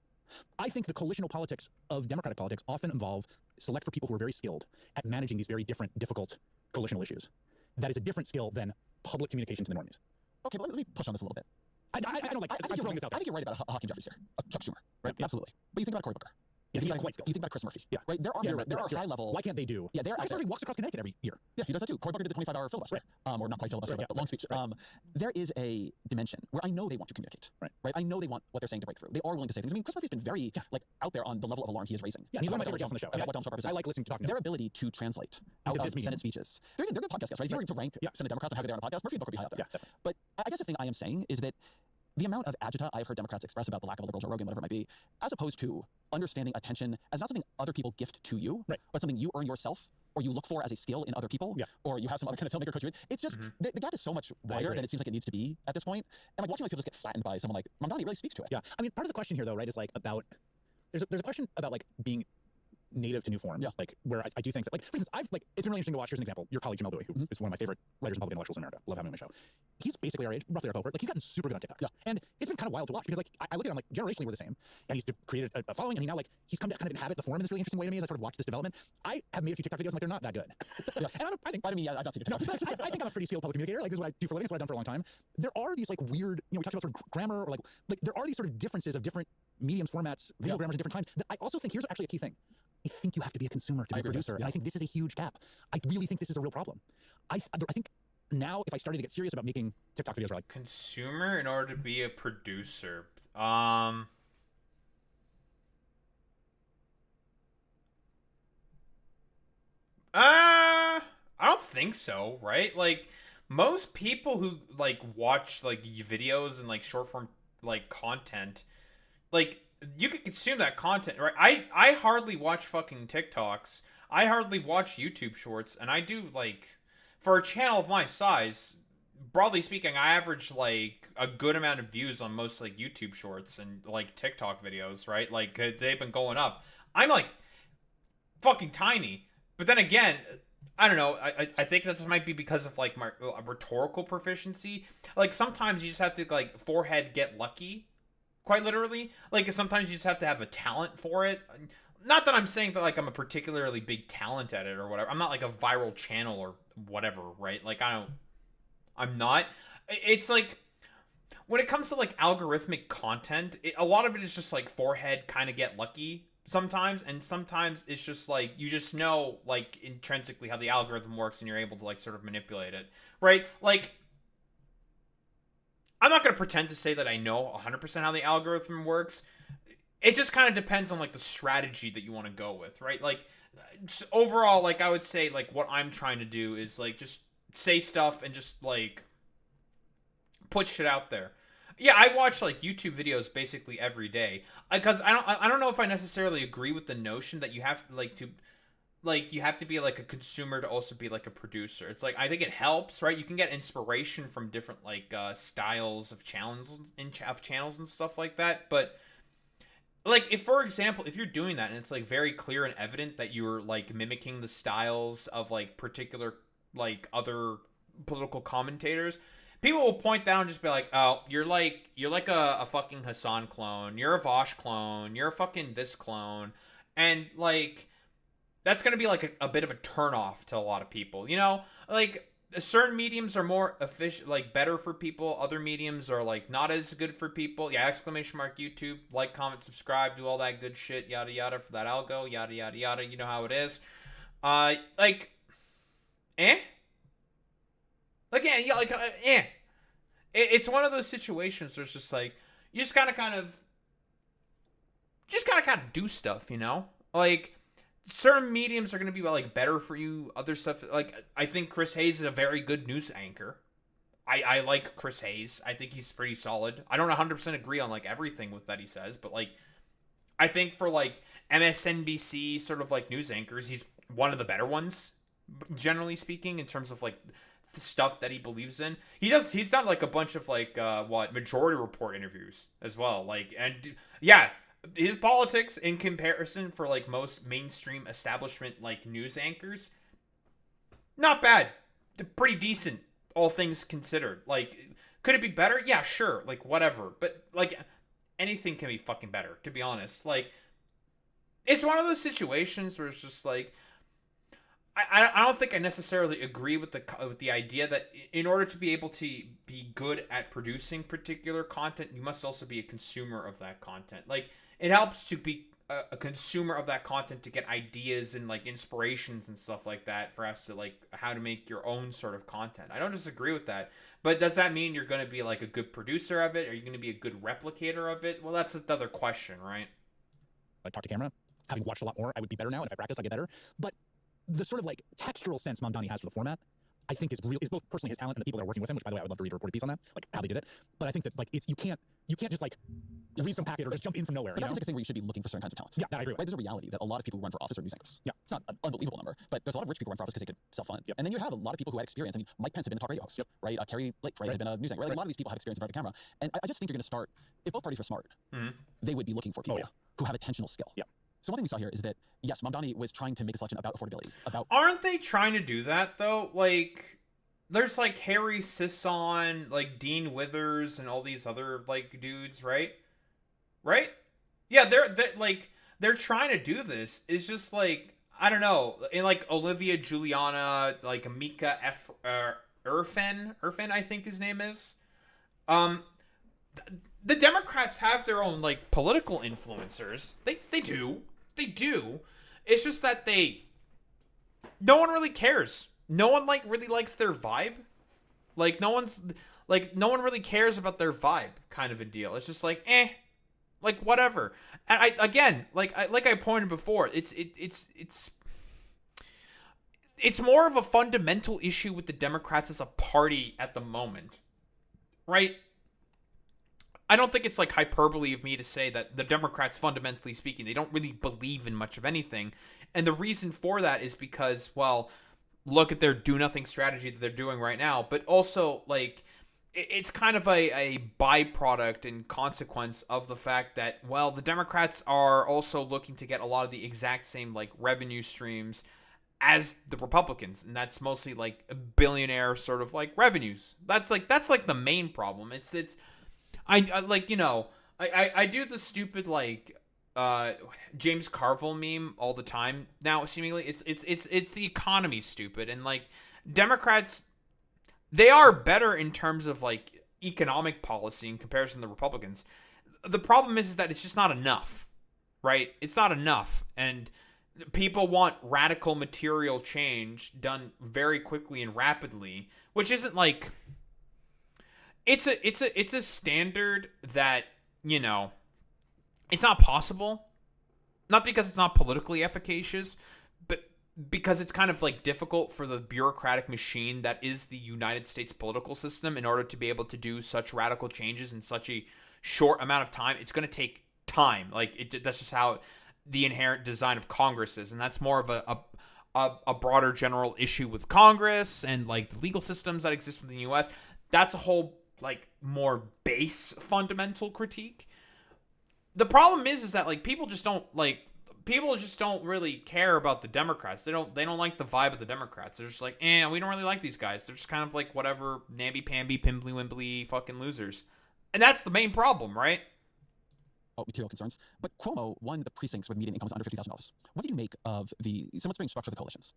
I think the coalitional politics of Democratic politics often involve select for people who are very skilled at managing these very different, difficult coalitional issues. That is a different skill than public communication to the normies. Okay, but let me push on this a little bit. I don't like. I think you're rolling this out. I think you're right about Hakeem Jeffries here, Chuck Schumer, right? Yeah. Absolutely. But you think about Cory Booker. Yeah, You he's think quite skilled. you think about Chris Murphy. Yeah. Right? There are high level. Why can't they do? Yeah, they're Chris Murphy walks across Connecticut every year. Yeah, he does that too. Cory Booker did the 25-hour filibuster, or not quite filibuster, Right, but long speech. Right. There is a dimension where I know they want to communicate. Right. I know they want what they're saying to break through. They are willing to say things. I mean, Chris Murphy's been very out there on the level of alarm he is raising. Yeah, he's one of my favorite guests on the show. About what Donald Trump I represents. like listening to talk. Their ability to translate out of Senate speeches. They're good podcast guests, right? If you were to rank Senate Democrats and how they're on a podcast, Murphy and Booker would be high up there. Yeah, definitely. But I guess the thing I am saying is that the amount of agita I've heard Democrats express about the lack of a liberal Joe Rogan, whatever it might be, as opposed to understanding attention as not something other people gift to you, but something you earn yourself, or you look for as a skill in other people, or you have some other kind of filmmaker coach you in. It's just, the gap is so much wider than it seems like it needs to be at this point. And like watching people just get flattened by someone like Mamdani really speaks to it. Yeah, I mean, part of the question here, though, right, is about there's a question about being native to new forms, where I do think that, for instance, it's been really interesting to watch. Here's an example. Your colleague Jamel Dewey, who is one of my favorite writers and public intellectuals in America. Love having him on my show. He's basically our age, roughly our cohort. He's gotten super good on TikTok. And it's been kind of wild to watch because I look at him generationally we're the same, and he's created a following, and he now he's come to kind of inhabit the forum in this really interesting way to me as I sort of watch this development. I have made a few TikTok videos, and they're not that good. Yes. And I think, I mean, I've not seen it. I think I'm a pretty skilled public communicator. This is what I do for a living. It's what I've done for a long time. There are these weird, we talked about sort of grammar, or there are these sort of differences of different mediums, formats, visual grammars at different times. That I also think here's actually a key thing. I think you have to be a consumer to be a producer, and I think this is a huge gap. I really think this is a real problem. I think now if I started to get serious about making TikTok videos, consumer in order to be a producer. I don't think so, right? Most people who watch videos and short form content, you could consume that content, right? I hardly watch fucking TikToks. I hardly watch YouTube shorts, and I do for a channel of my size, broadly speaking, I average a good amount of views on most YouTube shorts and TikTok videos, right? They've been going up. I'm fucking tiny. But then again, I don't know. I think that just might be because of my rhetorical proficiency. Sometimes you just have to forehead get lucky, quite literally. Sometimes you just have to have a talent for it. Not that I'm saying that I'm a particularly big talent at it or whatever. I'm not a viral channel or whatever, right? I'm not. It's when it comes to algorithmic content, a lot of it is just forehead kind of get lucky sometimes, and sometimes it's just you just know intrinsically how the algorithm works, and you're able to sort of manipulate it, right? I'm not going to pretend to say that I know 100% how the algorithm works. It just kind of depends on the strategy that you want to go with, right? Overall, I would say what I'm trying to do is just say stuff and just put shit out there. Yeah, I watch YouTube videos basically every day because I don't know if I necessarily agree with the notion that you have to you have to be a consumer to also be a producer. It's I think it helps, right? You can get inspiration from different styles of channels and stuff like that, but if, for example, if you're doing that and it's very clear and evident that you're mimicking the styles of particular other political commentators, people will point down and just be oh, you're a fucking Hassan clone, you're a Vosh clone, you're a fucking this clone, and that's gonna be a bit of a turnoff to a lot of people, you know? Certain mediums are more efficient, better for people. Other mediums are not as good for people. Yeah, ! YouTube, comment, subscribe, do all that good shit, yada yada for that algo, yada yada yada. You know how it is. It's one of those situations where it's just you just gotta kind of do stuff, you know? Certain mediums are going to be better for you. Other stuff, I think Chris Hayes is a very good news anchor. I like Chris Hayes. I think he's pretty solid. I don't 100% agree on everything with that he says, but I think for MSNBC sort of news anchors, he's one of the better ones, generally speaking, in terms of the stuff that he believes in. He's done a bunch of Majority Report interviews as well. And yeah, his politics in comparison for most mainstream establishment news anchors, not bad. Pretty decent. all things considered. Like, could it be better? Yeah, sure. Like, whatever. But, like, anything can be fucking better, to be honest. Like, it's one of those situations where it's just like, I don't think I necessarily agree with the idea that in order to be able to be good at producing particular content, you must also be a consumer of that content. Like, it helps to be a consumer of that content to get ideas and like inspirations and stuff like that for us to like how to make your own sort of content. I don't disagree with that, but does that mean you're going to be like a good producer of it? Are you going to be a good replicator of it? Well, that's another question, right? Like, talk to camera. Having watched a lot more, I would be better now, and if I practice, I get better. But the sort of like textural sense Mamdani has for the format, I think is both personally his talent and the people that are working with him, which by the way, I would love to read a reported piece on that, like how they did it. But I think that like you can't just like read some packet or just jump in from nowhere. But that seems like a thing where you should be looking for certain kinds of talent. Yeah, I agree with. Right, there's a reality that a lot of people who run for office are news anchors. Yeah. It's not an unbelievable number, but there's a lot of rich people who run for office because they could self-fund. Yep. And then you have a lot of people who had experience. I mean, Mike Pence had been a talk radio host, yep. Right? Carrie Lake, right, had been a news anchor. Right? Like, a lot of these people have experience in front of the camera. And I just think you're going to start, if both parties were smart, they would be looking for people who have attentional skill. Yeah. So one thing we saw here is that, yes, Mamdani was trying to make a selection about affordability. Aren't they trying to do that, though? Like, there's, like, Harry Sisson, like, Dean Withers, and all these other, like, dudes, right? Right? Yeah, they're trying to do this. It's just, like, I don't know. In, like, Olivia Juliana, like, Mika Irfan, I think his name is. The Democrats have their own, like, political influencers. They do. They do. It's just that no one really cares. No one, like, really likes their vibe. Like, no one really cares about their vibe, kind of a deal. It's just like, like, whatever. And I pointed before, it's more of a fundamental issue with the Democrats as a party at the moment, right? I don't think it's like hyperbole of me to say that the Democrats, fundamentally speaking, they don't really believe in much of anything. And the reason for that is because, well, look at their do-nothing strategy that they're doing right now. But also, like, it's kind of a byproduct and consequence of the fact that, well, the Democrats are also looking to get a lot of the exact same, like, revenue streams as the Republicans. And that's mostly, like, billionaire sort of, like, revenues. That's like the main problem. I like, you know, I do the stupid, like, James Carville meme all the time now, seemingly. It's the economy, stupid. And, like, Democrats, they are better in terms of, like, economic policy in comparison to the Republicans. The problem is that it's just not enough, right? It's not enough. And people want radical material change done very quickly and rapidly, which isn't, like... It's a standard that, you know, it's not possible. Not because it's not politically efficacious, but because it's kind of like difficult for the bureaucratic machine that is the United States political system in order to be able to do such radical changes in such a short amount of time. It's going to take time. Like, that's just how the inherent design of Congress is, and that's more of a broader general issue with Congress and, like, the legal systems that exist within the U.S. That's a whole, like, more base fundamental critique. The problem is that, like, people just don't really care about the Democrats. They don't like the vibe of the Democrats. They're just like, we don't really like these guys. They're just kind of like whatever, namby-pamby, pimbly-wimbly fucking losers. And that's the main problem, right? Material concerns. But Cuomo won the precincts with median incomes under $50,000. What do you make of the somewhat strange structure of the coalitions?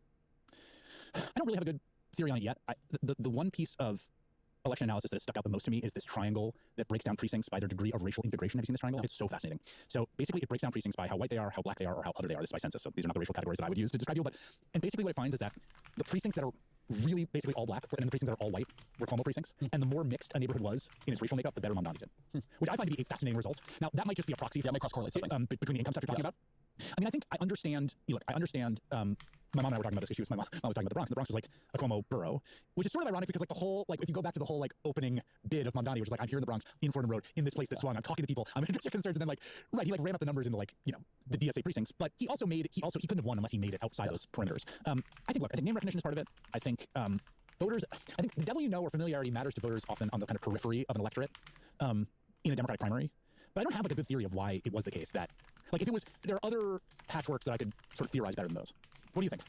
I don't really have a good theory on it yet. The one piece of election analysis that has stuck out the most to me is this triangle that breaks down precincts by their degree of racial integration. Have you seen this triangle? It's so fascinating. So basically it breaks down precincts by how white they are, how black they are, or how other they are. This is by census, so these are not the racial categories that I would use to describe people. And basically what it finds is that the precincts that are really basically all black and then the precincts that are all white were Cuomo precincts. And the more mixed a neighborhood was in its racial makeup, the better Mamdani did. Which I find to be a fascinating result. Now that might just be a proxy for, might cross-correlate something. Between the income stuff you're talking about. I mean, I think I understand, my mom and I were talking about this issue. My mom was talking about the Bronx. The Bronx was like a Cuomo borough, which is sort of ironic because, like, the whole, like, if you go back to the whole, like, opening bid of Mamdani, which is like, I'm here in the Bronx, in Fordham Road, in this place that swung, I'm talking to people, I'm interested in concerns, and then, like, right, he, like, ran up the numbers into, like, you know, the DSA precincts, but he couldn't have won unless he made it outside those perimeters. I think name recognition is part of it. I think voters, I think the devil you know or familiarity matters to voters often on the kind of periphery of an electorate in a Democratic primary. But I don't have, like, a good theory of why it was the case that, like, if it was, there are other patchworks that I could sort of theorize better than those. What do you think?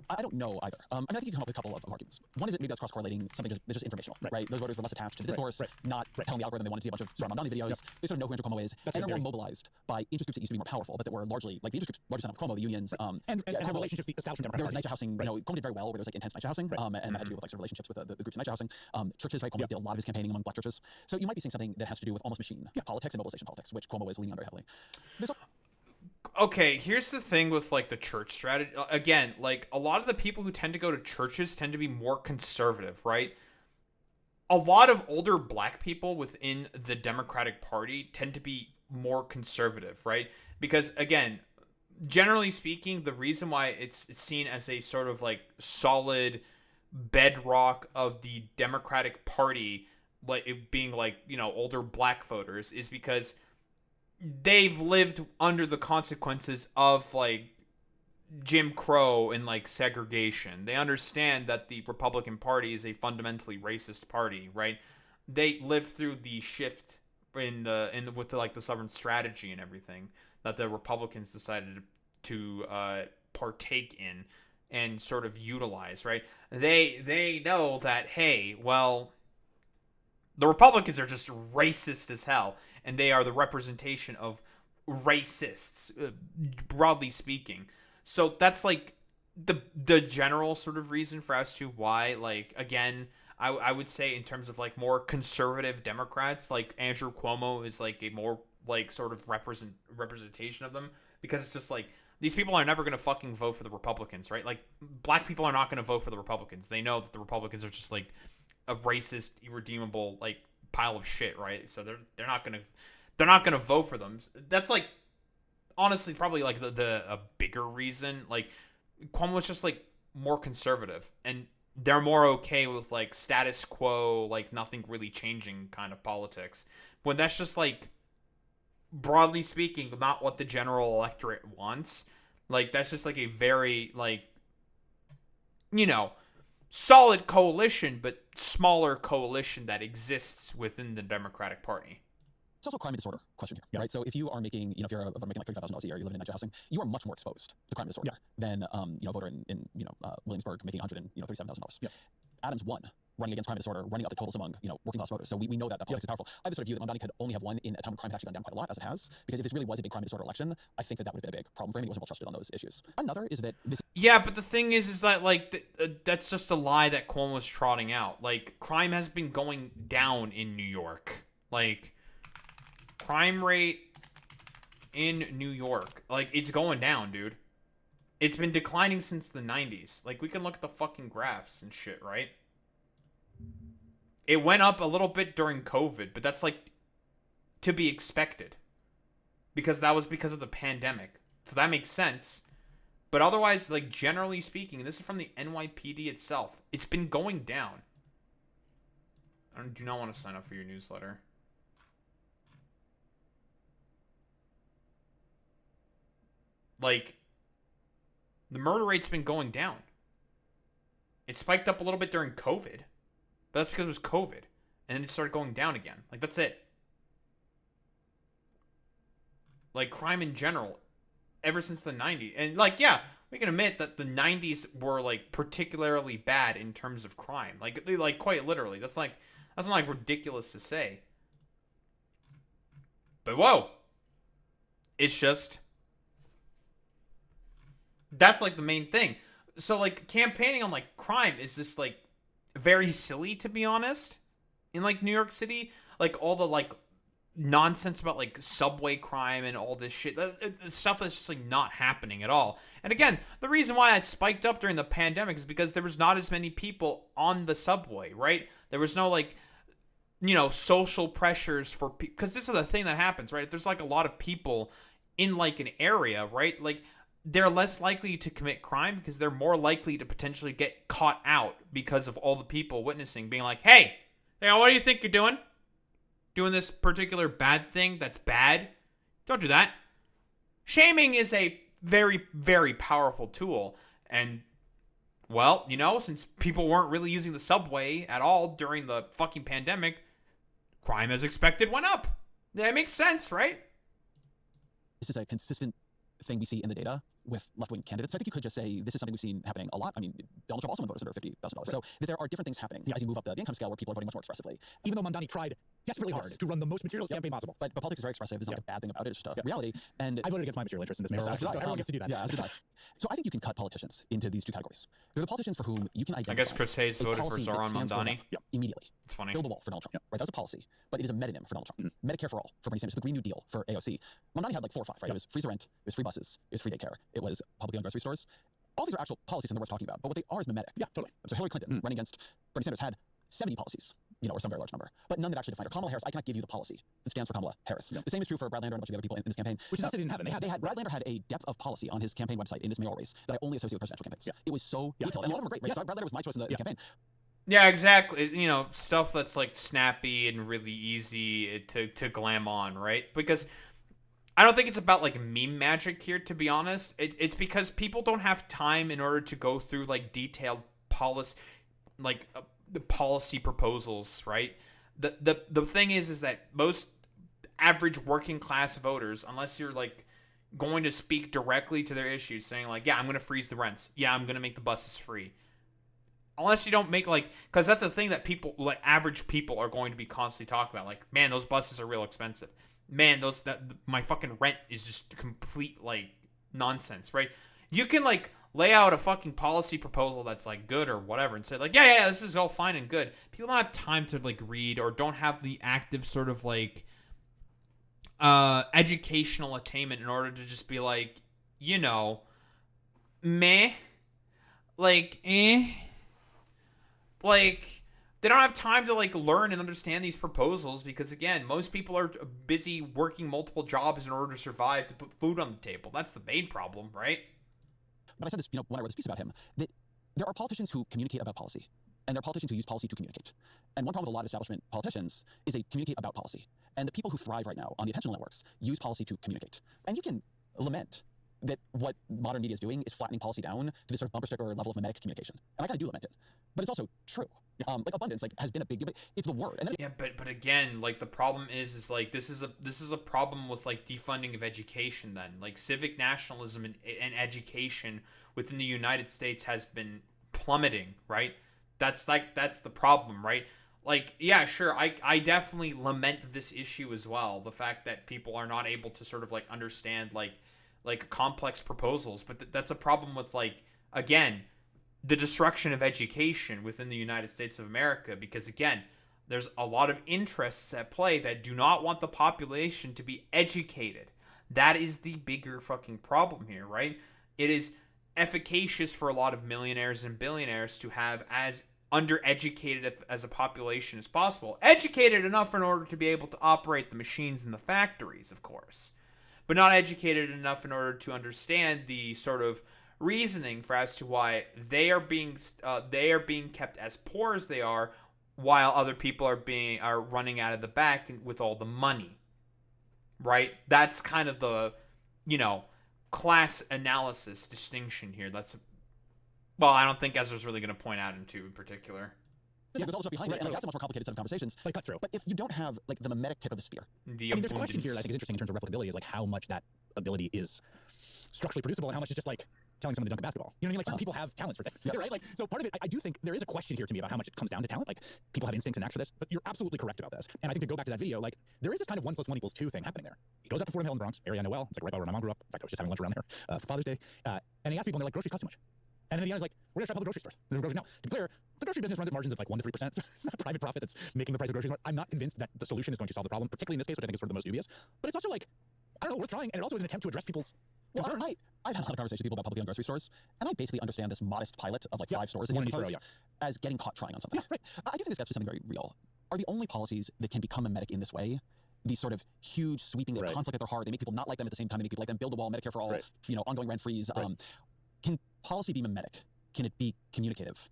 I don't know either. I think you can come up with a couple of arguments. One is that maybe that's cross-correlating something that's just informational, right? Those voters were less attached to the discourse, not telling the algorithm they wanted to see a bunch of Zohran Mamdani videos. They sort of know who Andrew Cuomo is, and they're more mobilized by interest groups that used to be more powerful, but that were largely, like the interest groups, largely not of Cuomo, the unions. And have relationships with the establishment There was Democratic NYCHA housing, Cuomo did very well where there was like intense NYCHA housing, and that had to do with like sort of relationships with the groups in NYCHA housing. Churches, right? Cuomo did a lot of his campaigning among black churches. So you might be seeing something that has to do with almost machine politics and mobilization politics, which Cuomo is leaning on very heavily. Okay, here's the thing with like the church strategy. Again, like a lot of the people who tend to go to churches tend to be more conservative, right? A lot of older black people within the Democratic Party tend to be more conservative, right? Because again, generally speaking, the reason why it's seen as a sort of like solid bedrock of the Democratic Party, like it being like, older black voters, is because they've lived under the consequences of like Jim Crow and like segregation. They understand that the Republican Party is a fundamentally racist party, right? They lived through the shift with the Southern strategy and everything that the Republicans decided to partake in and sort of utilize, right? They know that, hey, well, the Republicans are just racist as hell, and they are the representation of racists, broadly speaking. So that's like the general sort of reason for as to why, like, again, I would say in terms of like more conservative Democrats, like Andrew Cuomo is like a more like sort of representation of them, because it's just like these people are never going to fucking vote for the Republicans, right? Like black people are not going to vote for the Republicans. They know that the Republicans are just like a racist, irredeemable like pile of shit, right? So they're not gonna vote for them. That's like honestly probably like a bigger reason. Like Cuomo's just like more conservative, and they're more okay with like status quo, like nothing really changing kind of politics, when that's just like broadly speaking not what the general electorate wants. Like that's just like a very like solid coalition, but smaller coalition that exists within the Democratic Party. It's also a crime and disorder question here, right? So if you are making, if you're making like $30,000 a year, you live in NYCHA housing, you are much more exposed to crime and disorder than a voter in Williamsburg making $137,000. Adams won running against crime and disorder, running up the totals among working class voters. So we know that politics is powerful. I have this sort of view that Mamdani could only have won in a time when crime had actually gone down quite a lot, as it has, because if this really was a big crime and disorder election, I think that would have been a big problem for him. He wasn't well trusted on those issues. Another is that this. Yeah, but the thing is that like that's just a lie that Cuomo's trotting out. Like crime has been going down in New York. Like crime rate in New York, like it's going down, dude. It's been declining since the 90s. Like we can look at the fucking graphs and shit, right? It went up a little bit during COVID, but that's like to be expected, because that was because of the pandemic. So that makes sense. But otherwise, like generally speaking, and this is from the NYPD itself, it's been going down. I do not want to sign up for your newsletter. Like, the murder rate's been going down. It spiked up a little bit during COVID, but that's because it was COVID, and then it started going down again. Like, that's it. Like, crime in general, ever since the 90s. And, like, yeah, we can admit that the 90s were, like, particularly bad in terms of crime. Like quite literally. That's not, like, ridiculous to say. But, whoa. It's just... That's, like, the main thing. So, like, campaigning on, like, crime is just, like, very silly, to be honest. In, like, New York City. Like, all the, like, nonsense about, like, subway crime and all this shit. Stuff that's just, like, not happening at all. And, again, the reason why it spiked up during the pandemic is because there was not as many people on the subway, right? There was no, like, social pressures for people. Because this is the thing that happens, right? If there's, like, a lot of people in, like, an area, right? Like, they're less likely to commit crime because they're more likely to potentially get caught out because of all the people witnessing, being like, hey, what do you think you're doing? Doing this particular bad thing that's bad? Don't do that. Shaming is a very, very powerful tool. And, well, since people weren't really using the subway at all during the fucking pandemic, crime as expected went up. That makes sense, right? This is a consistent thing we see in the data with left-wing candidates. So I think you could just say this is something we've seen happening a lot. I mean, Donald Trump also won voters under $50,000. So that there are different things happening as you move up the income scale where people are voting much more expressively. Even though Mamdani tried desperately hard to run the most materialist campaign possible. But politics is very expressive. There's not a bad thing about it. It's just a reality. And I voted against my material interest in this mayoral election, so everyone gets to do that. Yeah, as did I. So I think you can cut politicians into these two categories. There are the politicians for whom you can identify. I guess Chris Hayes voted for Zohran Mamdani. Immediately. It's funny. Build a wall for Donald Trump. Right, that's a policy, but it is a metonym for Donald Trump. Medicare for all for Bernie Sanders, the Green New Deal for AOC. Mamdani had like 4 or 5, right? It was free rent, it was free buses, it was free daycare, it was publicly owned grocery stores. All these are actual policies and they're worth talking about, but what they are is mimetic. Yeah, totally. So Hillary Clinton running against Bernie Sanders had 70 policies, or some very large number, but none that actually defined her. Kamala Harris, I cannot give you the policy that stands for Kamala Harris. The same is true for Brad Lander and a bunch of the other people in this campaign. Which is not they didn't have it. Brad Lander had a depth of policy on his campaign website in this mayoral race that I only associate with presidential campaigns. It was so detailed, and a lot of them are great. Right? Brad Lander was my choice in the campaign. Yeah, exactly. Stuff that's like snappy and really easy to glam on, right? Because I don't think it's about like meme magic here, to be honest. It's because people don't have time in order to go through like detailed policy, like the policy proposals, right? The thing is that most average working class voters, unless you're like going to speak directly to their issues, saying like, yeah, I'm going to freeze the rents, yeah, I'm going to make the buses free. Unless you don't make like, because that's a thing that people, like average people, are going to be constantly talking about. Like, man, those buses are real expensive. Man, my fucking rent is just complete like nonsense, right? You can like lay out a fucking policy proposal that's like good or whatever and say like, yeah, this is all fine and good. People don't have time to like read or don't have the active sort of like educational attainment in order to just be like, meh, like, like, they don't have time to like learn and understand these proposals because, again, most people are busy working multiple jobs in order to survive, to put food on the table. That's the main problem, right? But I said this, when I wrote this piece about him, that there are politicians who communicate about policy, and there are politicians who use policy to communicate. And one problem with a lot of establishment politicians is they communicate about policy. And the people who thrive right now on the attentional networks use policy to communicate. And you can lament that what modern media is doing is flattening policy down to this sort of bumper sticker level of mimetic communication. And I kind of do lament it. But it's also true. Like abundance, like has been a big deal, but it's the word. And yeah, but again, like the problem is like this is a problem with like defunding of education. Then like civic nationalism and education within the United States has been plummeting. Right? That's the problem. Right? Like, yeah, sure. I definitely lament this issue as well. The fact that people are not able to sort of like understand like complex proposals, but that's a problem with like, again, the destruction of education within the United States of America, because again, there's a lot of interests at play that do not want the population to be educated. That is the bigger fucking problem here, right? It is efficacious for a lot of millionaires and billionaires to have as undereducated as a population as possible. Educated enough in order to be able to operate the machines in the factories, of course, but not educated enough in order to understand the sort of reasoning for as to why they are being kept as poor as they are, while other people are running out of the back with all the money. Right? That's kind of the class analysis distinction here. Well, I don't think Ezra's really going to point out into in particular. Yeah, there's also behind it, and that's a much more complicated set of conversations. But it cuts through. But if you don't have like the mimetic tip of the spear, there's a question here that I think is interesting in terms of replicability, is like how much that ability is structurally producible and how much is just like telling someone to dunk a basketball. You know what I mean? Like some people have talents for things, right? Like, so part of it, I do think there is a question here to me about how much it comes down to talent. Like people have instincts and knack for this, but you're absolutely correct about this. And I think to go back to that video, like there is this kind of 1 + 1 = 2 thing happening there. He goes up to Fordham Hill in the Bronx, area I know well. It's like right by where my mom grew up. In fact, I was just having lunch around there for Father's Day. And he asked people, and they're like, groceries cost too much. And then the end is like, we're going to try public grocery stores. Now, to be clear, the grocery business runs at margins of like 1 to 3%. So it's not private profit that's making the price of groceries more. I'm not convinced that the solution is going to solve the problem, particularly in this case, which I think is sort of the most dubious. But it's also like, I don't know, worth trying. And it also is an attempt to address people's concerns. I've had a lot of conversations with people about publicly owned grocery stores, and I basically understand this modest pilot of like 5 stores that he's proposed as getting caught trying on something. Yeah, right. I do think this gets to something very real. Are the only policies that can become mimetic in this way these sort of huge, sweeping, they conflict at their heart, they make people not like them at the same time, they make people like them, build a wall, Medicare for all, ongoing rent freeze. Can policy be mimetic? Can it be communicative?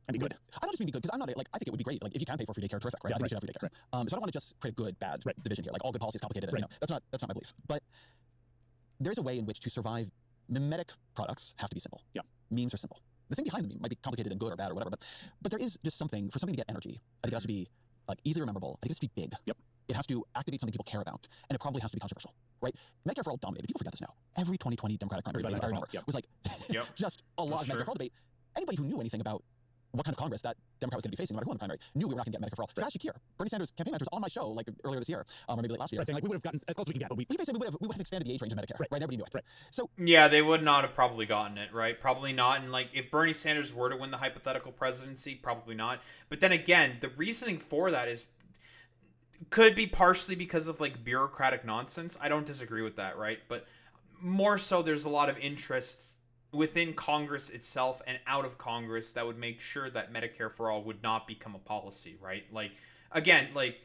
And be good. I don't just mean be good, because I'm not I think it would be great. Like if you can pay for free daycare, terrific, right? I think we should have free daycare. So I don't want to just create a good, bad division here. Like all good policy is complicated. And, that's not my belief. But there's a way in which to survive, mimetic products have to be simple. Yeah. Memes are simple. The thing behind the meme might be complicated and good or bad or whatever, but there is just something, for something to get energy, I think it has to be like easily rememberable. I think it has to be big. Yep. It has to activate something people care about, and it probably has to be controversial, right? Medicare for All dominated. People forget this now. Every 2020 Democratic primary debate, if I remember, was like just a lot of Medicare for All debate. Anybody who knew anything about what kind of Congress that Democrat was going to be facing, no matter who on the primary, knew we were not going to get Medicare for All. Faz Shakir, Bernie Sanders' campaign manager, was on my show like earlier this year, or maybe late last year. Right, saying like we would have gotten as close as we could get, but we basically we would have expanded the age range of Medicare, right? Everybody knew it. Right. So yeah, they would not have probably gotten it, right? Probably not. And like, if Bernie Sanders were to win the hypothetical presidency, probably not. But then again, the reasoning for that could be partially because of like bureaucratic nonsense. I don't disagree with that, right? But more so, there's a lot of interests within Congress itself and out of Congress that would make sure that Medicare for All would not become a policy, right? Like, again, like,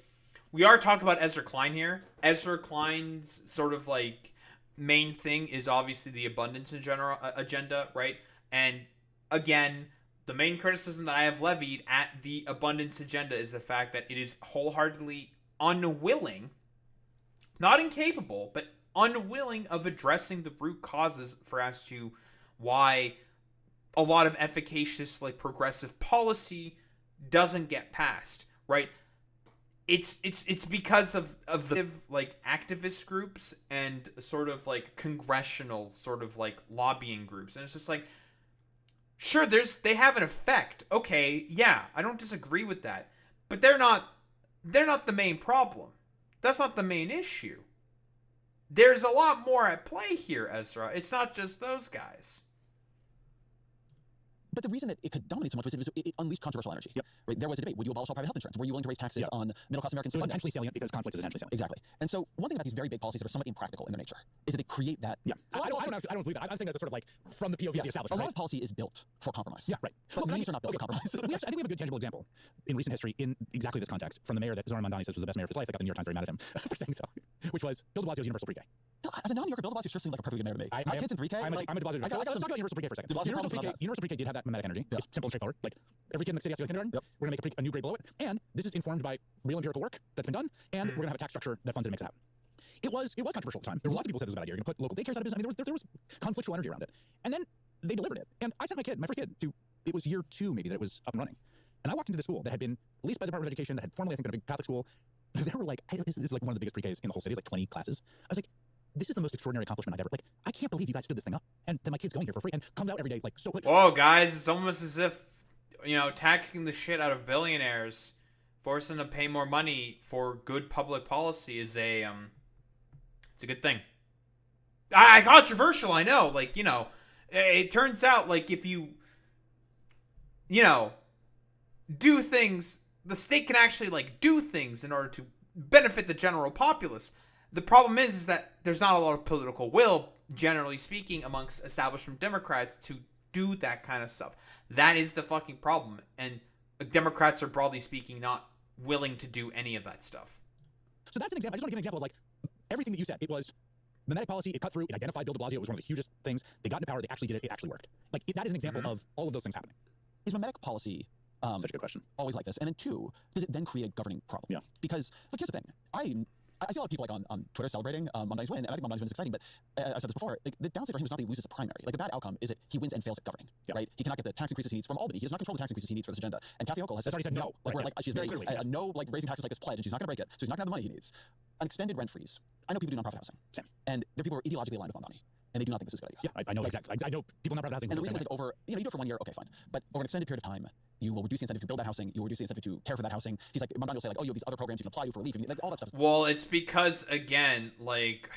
we are talking about Ezra Klein here. Ezra Klein's sort of like main thing is obviously the abundance in general agenda, right? And again, the main criticism that I have levied at the abundance agenda is the fact that it is wholeheartedly unwilling, not incapable, but unwilling of addressing the root causes for as to why a lot of efficacious, like, progressive policy doesn't get passed, right? It's because of the like activist groups and sort of like congressional sort of like lobbying groups, and it's just like, sure, they have an effect. Okay, yeah, I don't disagree with that, but they're not the main problem. That's not the main issue. There's a lot more at play here, Ezra. It's not just those guys. But the reason that it could dominate so much was it unleashed controversial energy. Yep. Right? There was a debate. Would you abolish all private health insurance? Were you willing to raise taxes on middle-class Americans? It was intentionally salient because conflict is intentionally salient. Exactly. And so one thing about these very big policies that are somewhat impractical in their nature is that they create that. Yeah. I don't believe that. I'm saying that's sort of like from the POV of the establishment. A lot of policy is built for compromise. Yeah, right. But these are not built for compromise. I think we have a good tangible example in recent history in exactly this context from the mayor that Zohran Mamdani says was the best mayor of his life. They got the New York Times very mad at him for saying so, which was Bill de Blasio's universal pre-K. No, as a non-New Yorker, Bill de Blasio sure seemed like a perfectly good mayor to me. My kids in 3K. I'm a de Blasio. Let's talk about universal pre-K for a second. Universal pre-K did have that mimetic energy. It's simple and straightforward. Like, every kid in the city has to go to kindergarten. We're going to make a new grade below it. And this is informed by real empirical work that's been done. And we're going to have a tax structure that funds it and makes it happen. It was controversial at the time. There were lots of people who said it was a bad idea. You're going to put local daycares out of business. I mean, there was conflictual energy around it. And then they delivered it. And I sent my first kid, to, it was year 2 maybe that it was up and running. And I walked into the school that had been leased by the Department of Education, that had formerly, I think, been a big Catholic school. There were like, this is like one of the biggest pre-Ks in the whole city. It's like 20 classes. I was like, this is the most extraordinary accomplishment I've ever, like, I can't believe you guys stood this thing up. And then my kid's going here for free and comes out every day, like, so. Like, whoa, guys, it's almost as if, you know, taxing the shit out of billionaires, forcing them to pay more money for good public policy is it's a good thing. Controversial, I know. Like, you know, it turns out, like, if you know, do things, the state can actually, like, do things in order to benefit the general populace. The problem is that there's not a lot of political will, generally speaking, amongst establishment Democrats to do that kind of stuff. That is the fucking problem. And Democrats are, broadly speaking, not willing to do any of that stuff. So that's an example. I just want to give an example of, like, everything that you said. It was mimetic policy. It cut through. It identified Bill de Blasio. It was one of the hugest things. They got into power. They actually did it. It actually worked. Like, that is an example of all of those things happening. Is mimetic policy such a good question? Always like this? And then 2, does it then create a governing problem? Yeah. Because, look, here's the thing. I see a lot of people, like, on Twitter celebrating Mamdani's win, and I think Mamdani's win is exciting, but I've said this before, like, the downside for him is not that he loses a primary. Like, the bad outcome is that he wins and fails at governing, right? He cannot get the tax increases he needs from Albany. He does not control the tax increases he needs for this agenda. And Kathy Hochul has said no. Like, we're like, she's very clearly, no, like, raising taxes like this pledge, and she's not going to break it, so he's not going to have the money he needs. An extended rent freeze. I know people do nonprofit housing. Same. And there are people who are ideologically aligned with Mamdani. And they do not think this is a good idea. Yeah, I know exactly. I know people in nonprofit housing. And the reason is, like, over, you know, you do it for 1 year, okay, fine. But over an extended period of time, you will reduce the incentive to build that housing. You will reduce the incentive to care for that housing. He's like, Mamdani will say, like, oh, you have these other programs you can apply to for relief, and, like, all that stuff. Well, it's because, again, like,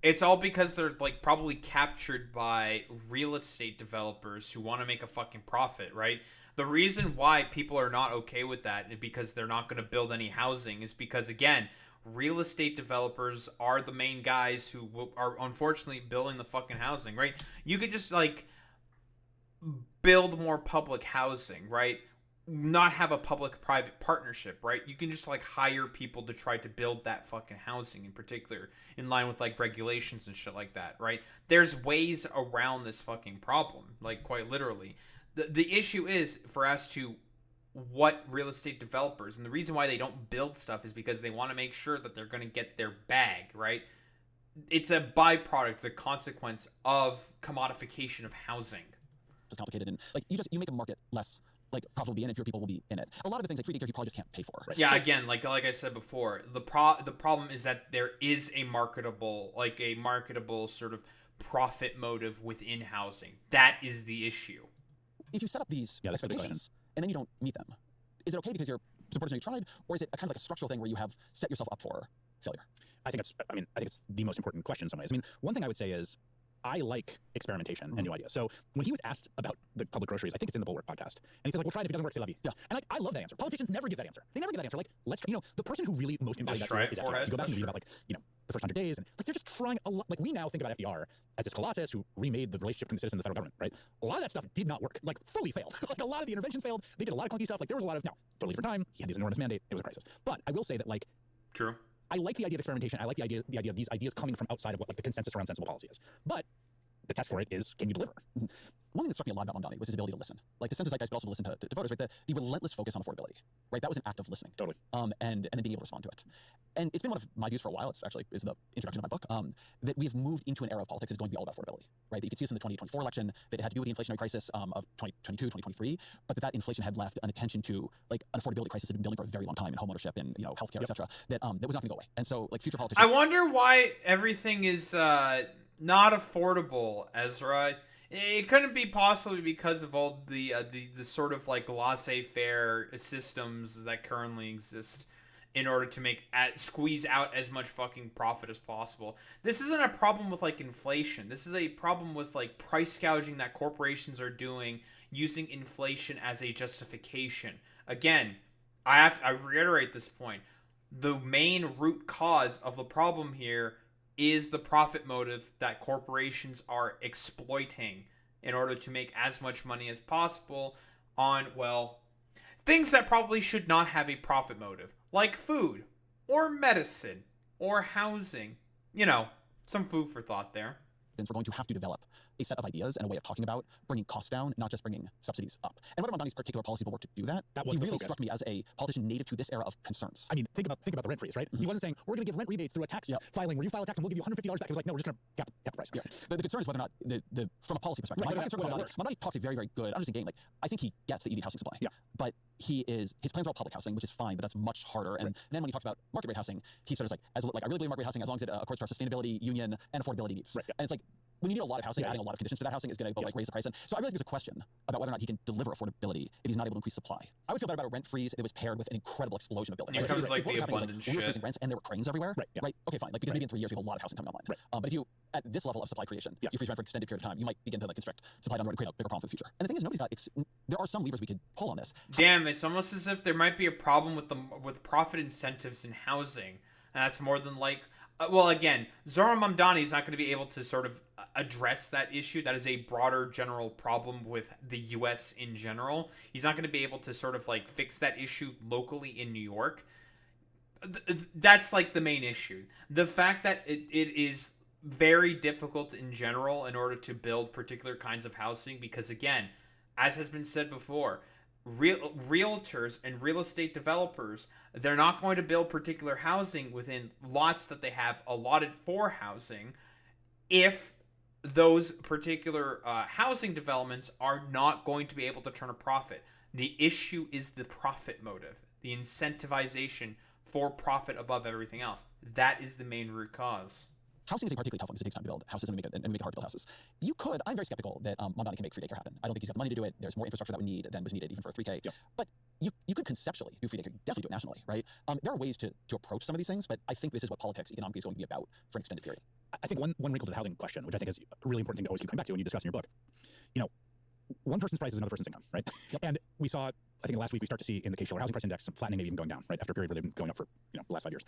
it's all because they're, like, probably captured by real estate developers who want to make a fucking profit, right? The reason why people are not okay with that and because they're not going to build any housing is because, again, real estate developers are the main guys who are unfortunately building the fucking housing, right? You could just, like, build more public housing, right? Not have a public-private partnership, right? You can just, like, hire people to try to build that fucking housing in particular, in line with, like, regulations and shit like that, right? There's ways around this fucking problem, like, quite literally. The issue is for us to what real estate developers, and the reason why they don't build stuff is because they want to make sure that they're going to get their bag, right? It's a byproduct, it's a consequence of commodification of housing. It's complicated, and, like, you make a market less like profit will be in, and fewer people will be in it. A lot of the things like free daycare you probably just can't pay for. Right? Yeah, again, like I said before, the problem is that there is a marketable sort of profit motive within housing. That is the issue. If you set up these expectations and then you don't meet them, is it okay because your supporters know you tried, or is it a kind of like a structural thing where you have set yourself up for failure? I think it's the most important question in some ways. I mean, one thing I would say is I like experimentation and new ideas. So when he was asked about the public groceries, I think it's in the Bulwark podcast, and he says like, "We'll try it. If it doesn't work, say love you." Yeah. And like, I love that answer. Politicians never give that answer. They never give that answer. Like, let's try, the person who really most embodies that spirit is FDR. If you go back and read about the first 100 days, and like they're just trying a lot. Like we now think about FDR as this colossus who remade the relationship between the citizen and the federal government, right? A lot of that stuff did not work. Like fully failed. Like a lot of the interventions failed. They did a lot of clunky stuff. Like there was a lot of totally different time. He had this enormous mandate. It was a crisis. But I will say that like true. I like the idea of experimentation. I like the idea of these ideas coming from outside of what like the consensus around sensible policy is. But the test for it is, can you deliver? Mm-hmm. One thing that struck me a lot about Mamdani was his ability to listen. Like the census zeitgeist, but also to listen to voters, right? The relentless focus on affordability, right? That was an act of listening. Totally. And then being able to respond to it. And it's been one of my views for a while. It's actually is the introduction of my book, that we have moved into an era of politics that is going to be all about affordability, right? That you could see this in the 2024 election, that it had to do with the inflationary crisis of 2022, 2023, but that inflation had left an attention to like an affordability crisis that had been building for a very long time in homeownership and healthcare, et cetera, that was not going to go away. And so like future politicians. I wonder why everything is not affordable, Ezra. It couldn't be possibly because of all the sort of like laissez-faire systems that currently exist in order to squeeze out as much fucking profit as possible. This isn't a problem with like inflation. This is a problem with like price gouging that corporations are doing using inflation as a justification. Again, I reiterate this point. The main root cause of the problem here is the profit motive that corporations are exploiting in order to make as much money as possible on, well, things that probably should not have a profit motive, like food, or medicine, or housing. Some food for thought there. We're going to have to develop a set of ideas and a way of talking about bringing costs down, not just bringing subsidies up. And whether Mamdani's particular policies will work to do that, he really struck me as a politician native to this era of concerns. I mean, think about the rent freeze, right? Mm-hmm. He wasn't saying, we're going to give rent rebates through a tax filing where you file a tax and we'll give you $150 back. He was like, no, we're just going to cap the price. Yeah. The concern is whether or not, from a policy perspective, Mamdani talks a very, very good, I'm just saying, like, I think he gets that you need housing supply. Yeah. But his plans are all public housing, which is fine, but that's much harder. And then when he talks about market rate housing, he sort of like, I really believe in market rate housing as long as it accords to our sustainability, union, and affordability needs. Right. And it's like, when you need a lot of housing, adding a lot of conditions for that housing is going to raise the price. And so I really think there's a question about whether or not he can deliver affordability if he's not able to increase supply. I would feel better about a rent freeze that was paired with an incredible explosion of building. It comes like the abundant shit. We were freezing rents and there were cranes everywhere. Right. Okay, fine. Like because maybe in 3 years we have a lot of housing coming online. But if you at this level of supply creation, you freeze rent for an extended period of time, you might begin to like constrict supply down the road and create a bigger problem for the future. And the thing is, there are some levers we could pull on this. Damn, it's almost as if there might be a problem with profit incentives in housing, and that's more than like. Well, again, Zohran Mamdani is not going to be able to sort of address that issue. That is a broader general problem with the U.S. in general. He's not going to be able to sort of like fix that issue locally in New York. That's like the main issue. The fact that it is very difficult in general in order to build particular kinds of housing because, again, as has been said before, realtors and real estate developers, they're not going to build particular housing within lots that they have allotted for housing if those particular housing developments are not going to be able to turn a profit. The issue is the profit motive, the incentivization for profit above everything else. That is the main root cause. Housing is a particularly tough one because it takes time to build houses and make it hard to build houses. I'm very skeptical that Mamdani can make free daycare happen. I don't think he's got the money to do it. There's more infrastructure that was needed even for a 3K. Yeah. But you could conceptually do free daycare. Definitely do it nationally, right? There are ways to approach some of these things, but I think this is what politics economically is going to be about for an extended period. I think one wrinkle to the housing question, which I think is a really important thing to always keep coming back to when you discuss in your book, one person's price is another person's income, right? And we saw, I think last week we start to see in the Case-Shiller housing price index some flattening, maybe even going down, right? After a period where they've been going up for the last 5 years.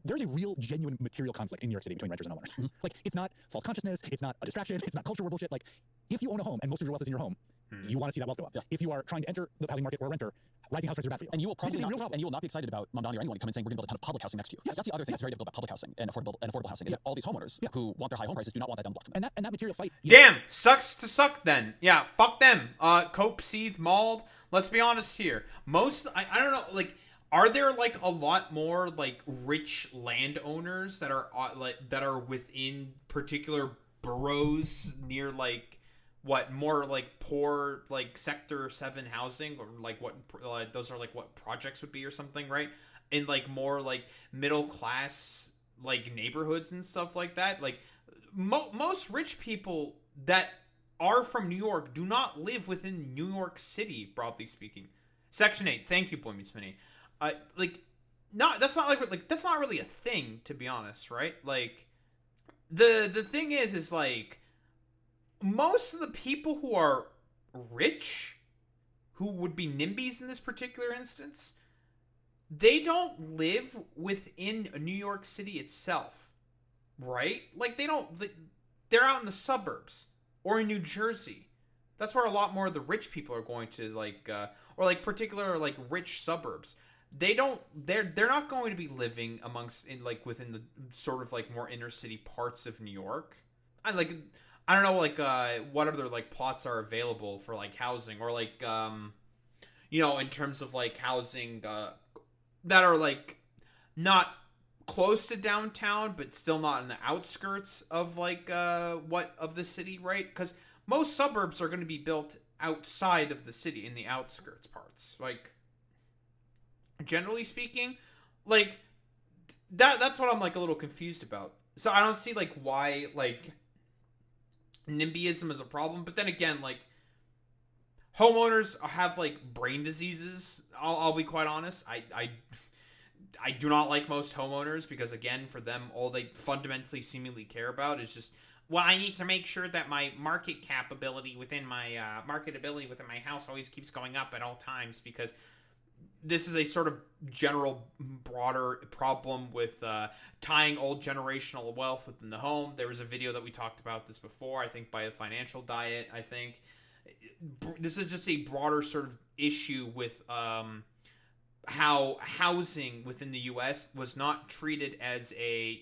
There's a real, genuine material conflict in New York City between renters and homeowners. Like, it's not false consciousness, it's not a distraction, it's not culture war bullshit. Like, if you own a home and most of your wealth is in your home, you want to see that wealth go up. Yeah. If you are trying to enter the housing market or a renter, rising house prices are bad for you. And you will probably not be excited about Mamdani or anyone coming saying we're going to build a ton of public housing next to you. Yes. That's the other thing that's very difficult about public housing and affordable housing is that all these homeowners who want their high home prices do not want that down the block from them. And that material fight. Damn, sucks to suck then. Yeah, fuck them. Cope, Seethe, Mauld. Let's be honest here. I don't know, like, are there like a lot more like rich landowners that are within particular boroughs near like what more like poor like sector 7 housing, or like what those are like what projects would be or something, right? In like more like middle class like neighborhoods and stuff like that. Like most rich people that are from New York do not live within New York City, broadly speaking. Section 8, thank you, Boy Meets Mini. Like not that's not like that's not really a thing, to be honest, right? Like the thing is like most of the people who are rich, who would be NIMBYs in this particular instance, they don't live within New York City itself, right? Like they're out in the suburbs or in New Jersey. That's where a lot more of the rich people are going to, like or like particular like rich suburbs. They're not going to be living within the sort of like more inner city parts of New York. I don't know like what other like plots are available for like housing, or like in terms of like housing that are like not close to downtown but still not in the outskirts of like of the city, right? Because most suburbs are going to be built outside of the city, in the outskirts parts, like generally speaking. Like that's what I'm like a little confused about. So I don't see like why like NIMBYism is a problem. But then again, like homeowners have like brain diseases. I'll be quite honest. I do not like most homeowners, because again, for them, all they fundamentally seemingly care about is just, well, I need to make sure that my market capability within my marketability within my house always keeps going up at all times, because this is a sort of general broader problem with tying old generational wealth within the home. There was a video that we talked about this before, I think by a Financial Diet. I think this is just a broader sort of issue with how housing within the U.S. was not treated as a,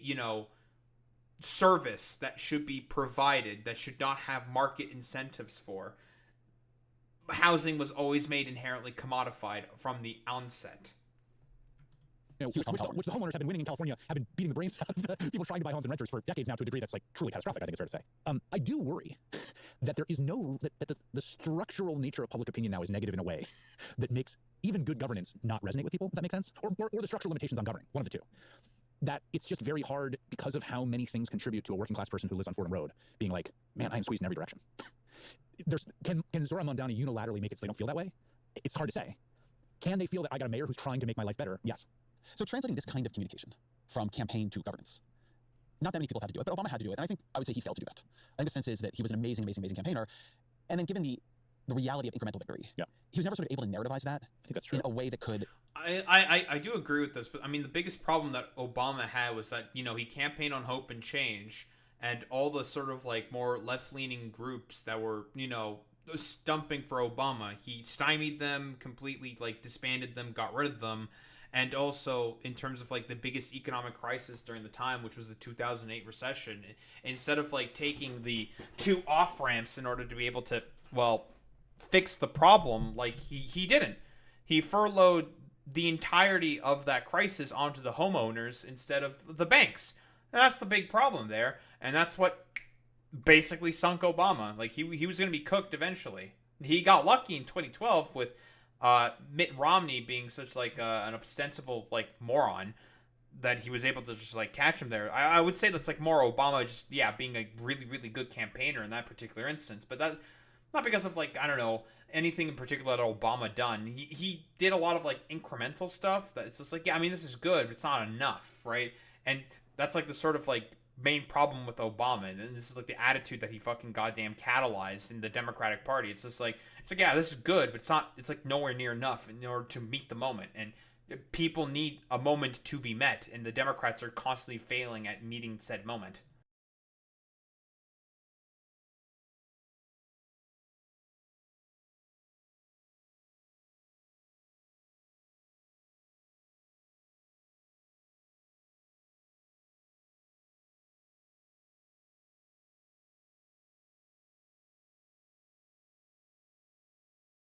service that should be provided, that should not have market incentives for. Housing was always made inherently commodified from the onset. Which the homeowners have been winning in California, have been beating the brains out of the people trying to buy homes and renters for decades now, to a degree that's like truly catastrophic, I think it's fair to say. I do worry that there is that the structural nature of public opinion now is negative in a way that makes even good governance not resonate with people, if that makes sense, or the structural limitations on governing, one of the two. That it's just very hard, because of how many things contribute to a working class person who lives on Fordham Road being like, man, I am squeezed in every direction. Can Zohran Mamdani unilaterally make it so they don't feel that way? It's hard to say. Can they feel that I got a mayor who's trying to make my life better? Yes. So translating this kind of communication from campaign to governance, not that many people have had to do it, but Obama had to do it, and I would say he failed to do that. I think the sense is that he was an amazing campaigner, and then given the reality of incremental victory, he was never sort of able to narrativize that. I think that's true. In a way that could... I do agree with this, but I mean, the biggest problem that Obama had was that, he campaigned on hope and change, and all the sort of like more left-leaning groups that were, stumping for Obama, he stymied them completely, like disbanded them, got rid of them. And also, in terms of like the biggest economic crisis during the time, which was the 2008 recession, instead of like taking the two off ramps in order to be able to, fix the problem, like he didn't. He furloughed the entirety of that crisis onto the homeowners instead of the banks. And that's the big problem there, and that's what basically sunk Obama. Like he was going to be cooked eventually. He got lucky in 2012 with Mitt Romney being such like an ostensible like moron that he was able to just like catch him there. I would say that's like more Obama just being a really, really good campaigner in that particular instance, but that not because of like, I don't know, anything in particular that Obama done. He did a lot of like incremental stuff that it's just like, this is good, but it's not enough, right? And that's like the sort of like main problem with Obama, and this is like the attitude that he fucking goddamn catalyzed in the Democratic Party. It's just like, this is good, but it's like nowhere near enough in order to meet the moment, and people need a moment to be met, and the Democrats are constantly failing at meeting said moment.